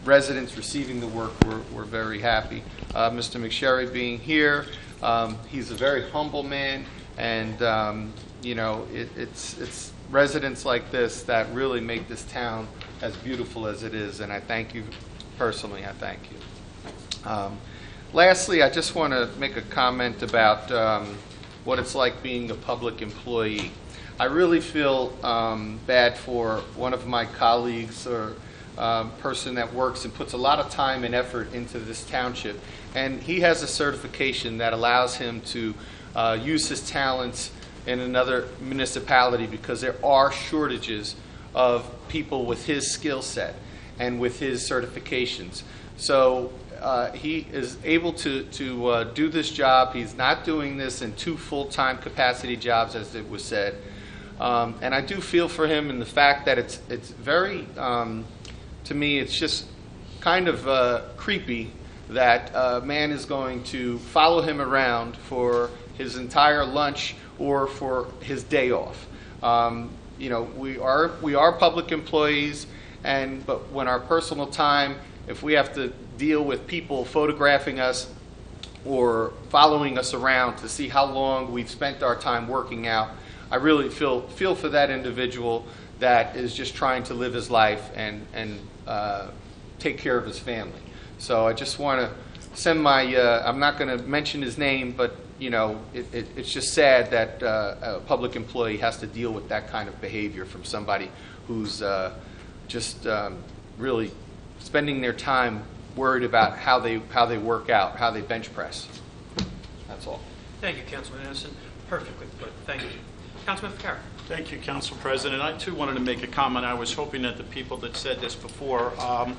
Speaker 17: residents receiving the work were very happy. Mr. McSherry being here, he's a very humble man, and you know, it's residents like this that really make this town as beautiful as it is, and I thank you personally. I thank you. Lastly, I just want to make a comment about what it's like being a public employee. I really feel bad for one of my colleagues or person that works and puts a lot of time and effort into this township, and he has a certification that allows him to use his talents in another municipality because there are shortages of people with his skill set and with his certifications. So he is able to do this job. He's not doing this in 2 full-time capacity jobs, as it was said. And I do feel for him in the fact that it's very, to me, it's just kind of creepy that a man is going to follow him around for his entire lunch or for his day off. You know, we are public employees, but when our personal time, if we have to deal with people photographing us or following us around to see how long we've spent our time working out, I really feel for that individual that is just trying to live his life and take care of his family. So I just want to send my, I'm not going to mention his name, but you know, it's just sad that a public employee has to deal with that kind of behavior from somebody who's just really spending their time worried about how they work out, how they bench press. That's all.
Speaker 1: Thank you, Councilman Anderson. Perfectly put. Thank you. Councilman Ficarra.
Speaker 18: Thank you, Council President. I, too, wanted to make a comment. I was hoping that the people that said this before,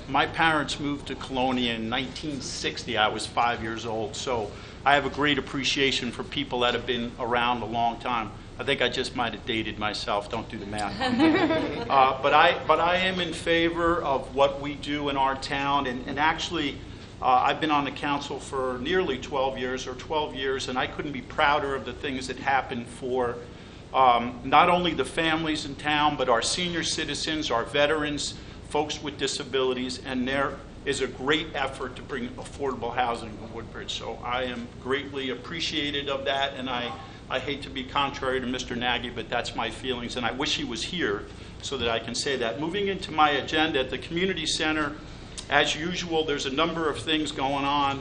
Speaker 18: my parents moved to Colonia in 1960. I was 5 years old, so I have a great appreciation for people that have been around a long time. I think I just might have dated myself. Don't do the math. But I am in favor of what we do in our town, and actually, I've been on the council for nearly 12 years, and I couldn't be prouder of the things that happen for not only the families in town, but our senior citizens, our veterans, folks with disabilities, and there is a great effort to bring affordable housing to Woodbridge. So I am greatly appreciated of that, and I hate to be contrary to Mr. Nagy, but that's my feelings, and I wish he was here so that I can say that. Moving into my agenda, at the community center, as usual, there's a number of things going on.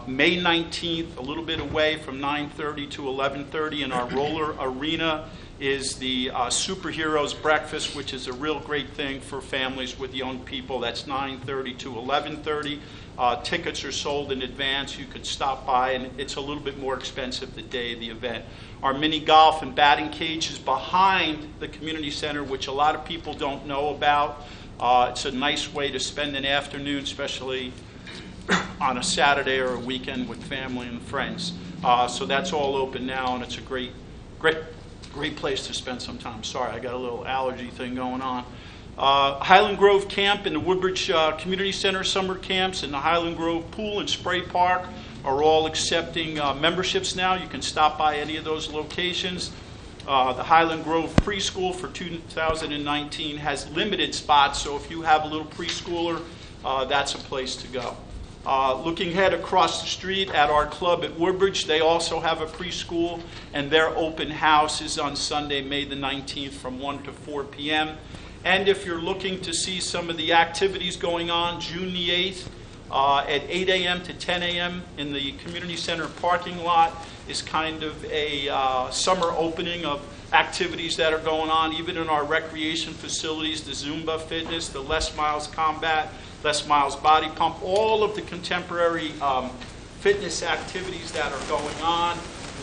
Speaker 18: May 19th, a little bit away from 9:30 to 11:30 in our roller arena is the Superheroes Breakfast, which is a real great thing for families with young people. That's 9:30 to 11:30. Tickets are sold in advance. You could stop by, and it's a little bit more expensive the day of the event. Our mini golf and batting cage is behind the community center, which a lot of people don't know about. It's a nice way to spend an afternoon, especially on a Saturday or a weekend with family and friends. So that's all open now, and it's a great place to spend some time. Sorry, I got a little allergy thing going on. Highland Grove Camp and the Woodbridge Community Center summer camps and the Highland Grove Pool and Spray Park are all accepting memberships now. You can stop by any of those locations. The Highland Grove Preschool for 2019 has limited spots, so if you have a little preschooler, that's a place to go. Looking ahead across the street at our club at Woodbridge, they also have a preschool, and their open house is on Sunday, May the 19th from 1 to 4 p.m. And if you're looking to see some of the activities going on, June the 8th at 8 a.m. to 10 a.m. in the community center parking lot is kind of a summer opening of activities that are going on, even in our recreation facilities, the Zumba fitness, the Les Miles Combat, Les Miles Body Pump, all of the contemporary fitness activities that are going on.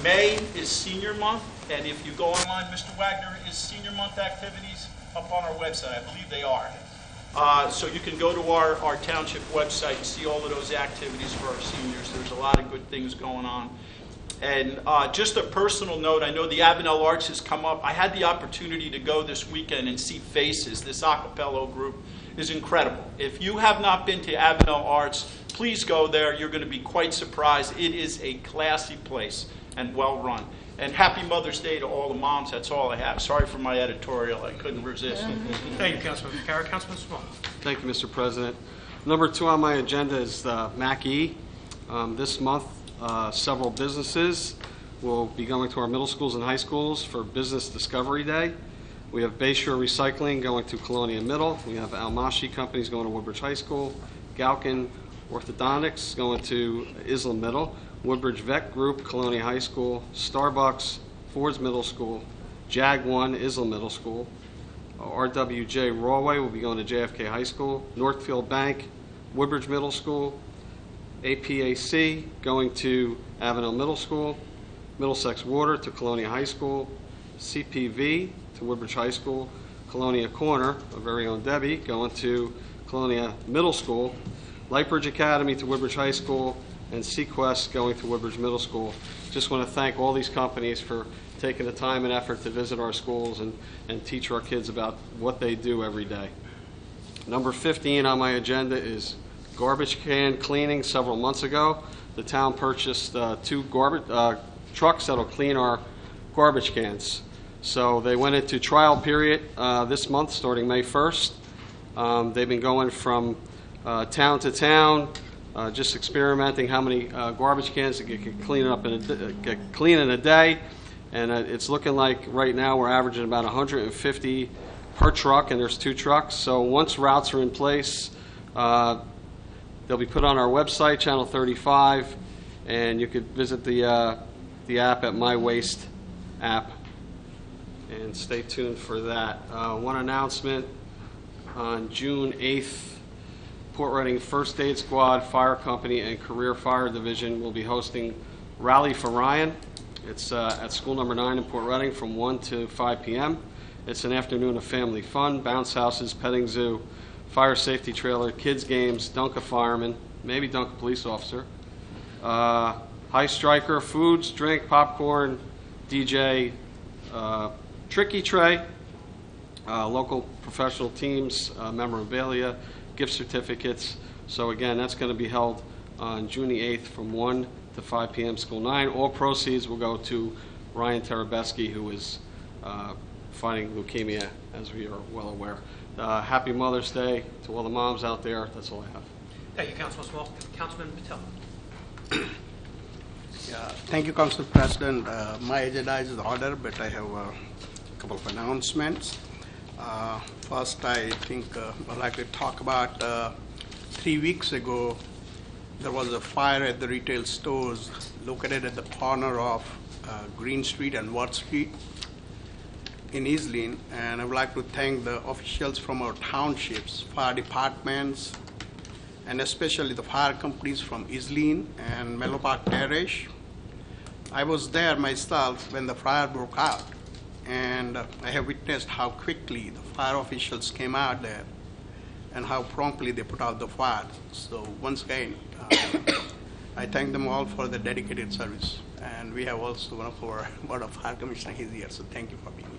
Speaker 18: May is Senior Month, and if you go online, Mr. Wagner, is Senior Month activities up on our website? I believe they are. So you can go to our township website and see all of those activities for our seniors. There's a lot of good things going on. And just a personal note, I know the Avenel Arts has come up. I had the opportunity to go this weekend and see Faces. This a cappella group is incredible. If you have not been to Avenel Arts, please go there. You're going to be quite surprised. It is a classy place and well run. And happy Mother's Day to all the moms. That's all I have. Sorry for my editorial. I couldn't resist.
Speaker 1: Thank you, Councilman Carra. Councilman Small.
Speaker 13: Thank you, Mr. President. Number 2 on my agenda is MAC-E. This month, several businesses will be going to our middle schools and high schools for Business Discovery Day. We have Bayshore Recycling going to Colonia Middle. We have Almashi Companies going to Woodbridge High School. Galkin Orthodontics going to Islam Middle. Woodbridge Vet Group, Colonia High School. Starbucks, Ford's Middle School. Jag 1, Islam Middle School. RWJ Rawway will be going to JFK High School. Northfield Bank, Woodbridge Middle School. APAC going to Avenel Middle School. Middlesex Water to Colonia High School. CPV to Woodbridge High School. Colonia Corner, our very own Debbie, going to Colonia Middle School. Lightbridge Academy to Woodbridge High School. And Sequest going to Woodbridge Middle School. Just want to thank all these companies for taking the time and effort to visit our schools and teach our kids about what they do every day. Number 15 on my agenda is garbage can cleaning. Several months ago, the town purchased 2 garbage trucks that'll clean our garbage cans. So they went into trial period this month, starting May 1st. They've been going from town to town, just experimenting how many garbage cans they get clean in a day. And it's looking like right now we're averaging about 150 per truck, and there's 2 trucks. So once routes are in place, they'll be put on our website, Channel 35, and you could visit the app at My Waste app. And stay tuned for that. One announcement, on June 8th, Port Reading First Aid Squad, Fire Company, and Career Fire Division will be hosting Rally for Ryan. It's at School Number 9 in Port Reading from 1 to 5 p.m. It's an afternoon of family fun, bounce houses, petting zoo, fire safety trailer, kids games, dunk a fireman, maybe dunk a police officer, high striker, foods, drink, popcorn, DJ, tricky tray, local professional teams, memorabilia, gift certificates. So again, that's going to be held on June the 8th from 1 to 5 p.m. School 9. All proceeds will go to Ryan Terabeski, who is fighting leukemia, as we are well aware. Happy Mother's Day to all the moms out there. That's all I have.
Speaker 1: Thank you, Councilman Small. Councilman Patel.
Speaker 19: Thank you, Council President. My agenda is in order, but I have a couple of announcements. First, I think I'd like to talk about 3 weeks ago, there was a fire at the retail stores located at the corner of Green Street and Watt Street in Iselin, and I would like to thank the officials from our townships, fire departments, and especially the fire companies from Iselin and Mellow Park Terrace. I was there myself when the fire broke out, and I have witnessed how quickly the fire officials came out there and how promptly they put out the fire. So once again, I thank them all for the dedicated service. And we have also one of our Board of Fire Commissioner, he's here, so thank you for being here.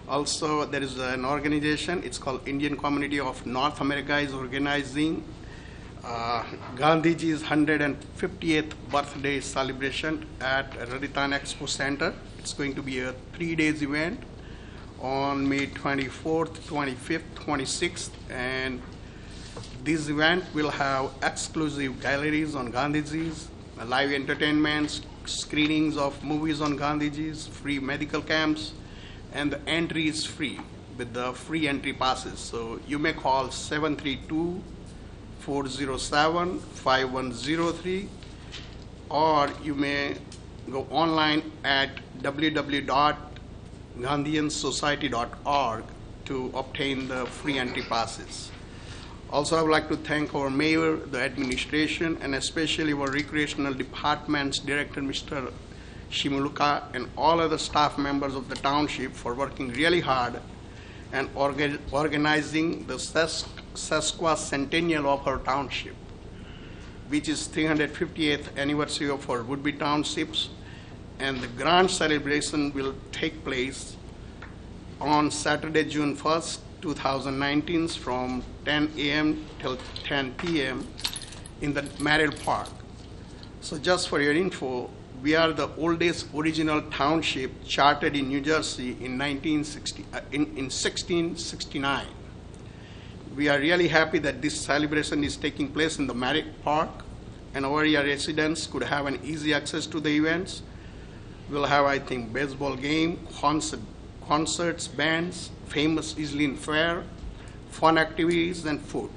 Speaker 19: Also, there is an organization, it's called Indian Community of North America is organizing Gandhiji's 158th birthday celebration at Raditan Expo Center. It's going to be a 3-day event on May 24th, 25th, 26th, and this event will have exclusive galleries on Gandhiji's, live entertainments, screenings of movies on Gandhiji's, free medical camps, and the entry is free with the free entry passes. So you may call 732-407-5103, or you may go online at www.gandhiansociety.org to obtain the free entry passes. Also, I would like to thank our mayor, the administration, and especially our recreational department's director, Mr. Shimuluka, and all other staff members of the township for working really hard and organizing the sesquicentennial of our township, which is 358th anniversary of our Woodbridge Townships, and the grand celebration will take place on Saturday, June 1st, 2019, from 10 a.m. till 10 p.m. in the Merrill Park. So just for your info, we are the oldest original township chartered in New Jersey in 1669. We are really happy that this celebration is taking place in the Merrill Park, and our area residents could have an easy access to the events. We'll have, I think, baseball game, concerts, bands, famous Iselin Fair, fun activities, and food.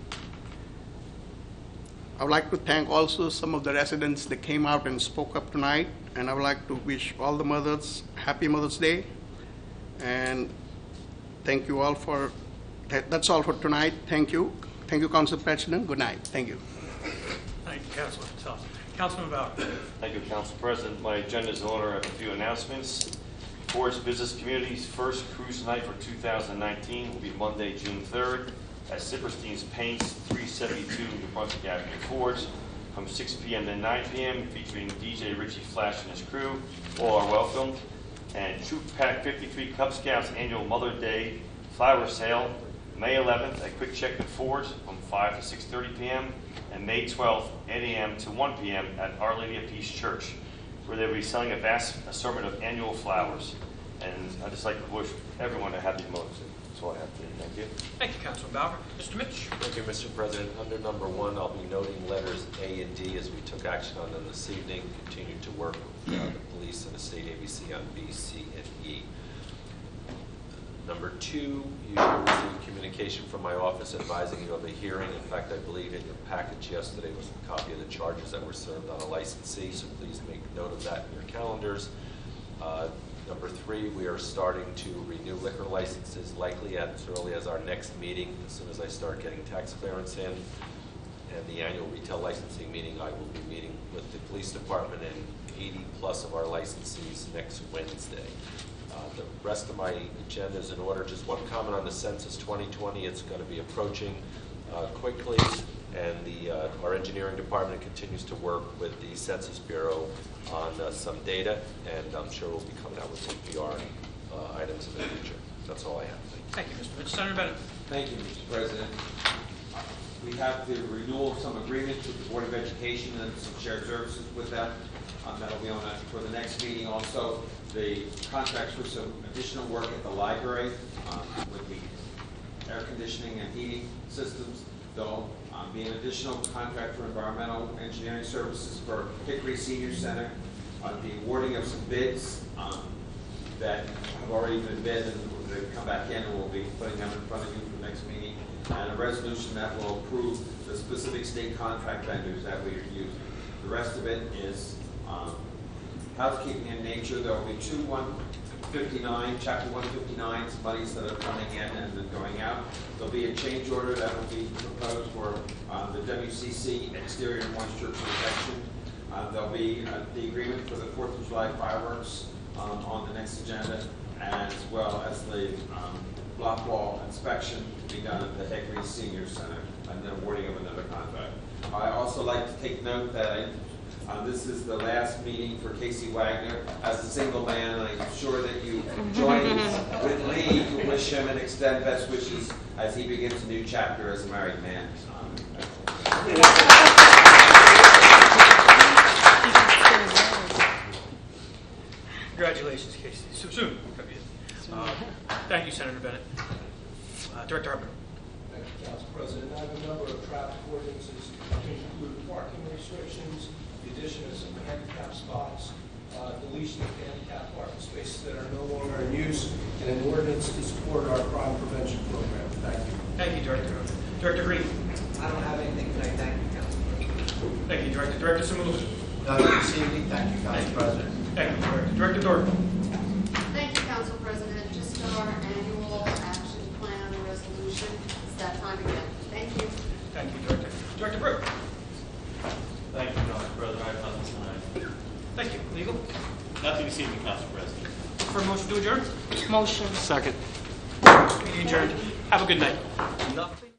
Speaker 19: I would like to thank also some of the residents that came out and spoke up tonight, and I would like to wish all the mothers happy Mother's Day. And thank you all for, that's all for tonight. Thank you. Thank you, Council President. Good night. Thank you.
Speaker 1: Thank you, Councilman Patel. Councilman Bauer.
Speaker 20: Thank you, Council President. My agenda is in order. I have a few announcements. Ford's Business Community's first cruise night for 2019 will be Monday, June 3rd at Sipperstein's Paints, 372 New Brunswick Avenue, Ford's, from 6 p.m. to 9 p.m., featuring DJ Richie Flash and his crew. All are welcomed. And Troop Pack 53 Cub Scouts Annual Mother Day Flower Sale, May 11th at Quick Check at Ford's from 5 to 6:30 p.m., and May 12th, 8 a.m. to 1 p.m. at Our Lady of Peace Church, where they'll be selling a vast assortment of annual flowers. And I'd just like to wish everyone a happy Mother's Day. That's all I have today. Thank you.
Speaker 1: Thank you, Councilman Bauer. Mr. Mitch.
Speaker 2: Thank you, Mr. President. Under number 1, I'll be noting letters A and D as we took action on them this evening. Continue to work with the police and the state ABC on B, C, and E. Number 2, you received communication from my office advising you of a hearing. In fact, I believe in your package yesterday was a copy of the charges that were served on a licensee, so please make note of that in your calendars. Number 3, we are starting to renew liquor licenses, likely as early as our next meeting, as soon as I start getting tax clearance in. And the annual retail licensing meeting, I will be meeting with the police department and 80 plus of our licensees next Wednesday. The rest of my agenda is in order. Just one comment on the Census 2020. It's going to be approaching quickly, and our engineering department continues to work with the Census Bureau on some data, and I'm sure we'll be coming out with some PR items in the future. That's all I have.
Speaker 1: Thank you, Mr. Mitch. Senator Bennett.
Speaker 3: Thank you, Mr. President. We have the renewal of some agreements with the Board of Education and some shared services with them. That'll be on for the next meeting. Also, the contracts for some additional work at the library with the air conditioning and heating systems. There'll be an additional contract for environmental engineering services for Hickory Senior Center. The awarding of some bids that have already been bid and they've come back in, and we'll be putting them in front of you for the next meeting. And a resolution that will approve the specific state contract vendors that we are using. The rest of it is housekeeping in nature. There will be two 159, Chapter 159 monies that are coming in and then going out. There'll be a change order that will be proposed for the WCC exterior moisture protection. There'll be the agreement for the 4th of July fireworks on the next agenda, as well as the block wall inspection to be done at the Hickory Senior Center, and then awarding of another contract. I also like to take note that this is the last meeting for Casey Wagner as a single man, and I'm sure that you join with Lee to wish him and extend best wishes as he begins a new chapter as a married man.
Speaker 1: Congratulations, Casey. Soon. Thank you, Senator Bennett. Director Harper.
Speaker 21: Thank you, Council President. I have a number of traffic ordinances to include parking restrictions, the addition of some handicap spots, deletion of handicap parking spaces that are no longer in use, and an ordinance to support our crime prevention program. Thank you.
Speaker 1: Thank you, Director. Director Green.
Speaker 22: I don't have anything tonight. Thank you, Council President.
Speaker 1: Thank you, Director. Director Samuelson.
Speaker 22: Nothing this evening. Thank you, Council President.
Speaker 1: Thank you, Director. Director Dorff.
Speaker 23: Thank you, Council President. Just our annual action plan resolution. It's that time again. Thank you.
Speaker 1: Thank you, Director. Director Brooke.
Speaker 24: Thank you, Council President. I have nothing tonight.
Speaker 1: Thank you. Legal.
Speaker 24: Nothing this evening, Council President.
Speaker 1: For a motion to adjourn?
Speaker 4: Motion.
Speaker 13: Second.
Speaker 1: Meeting adjourned. Have a good night.
Speaker 24: Nothing.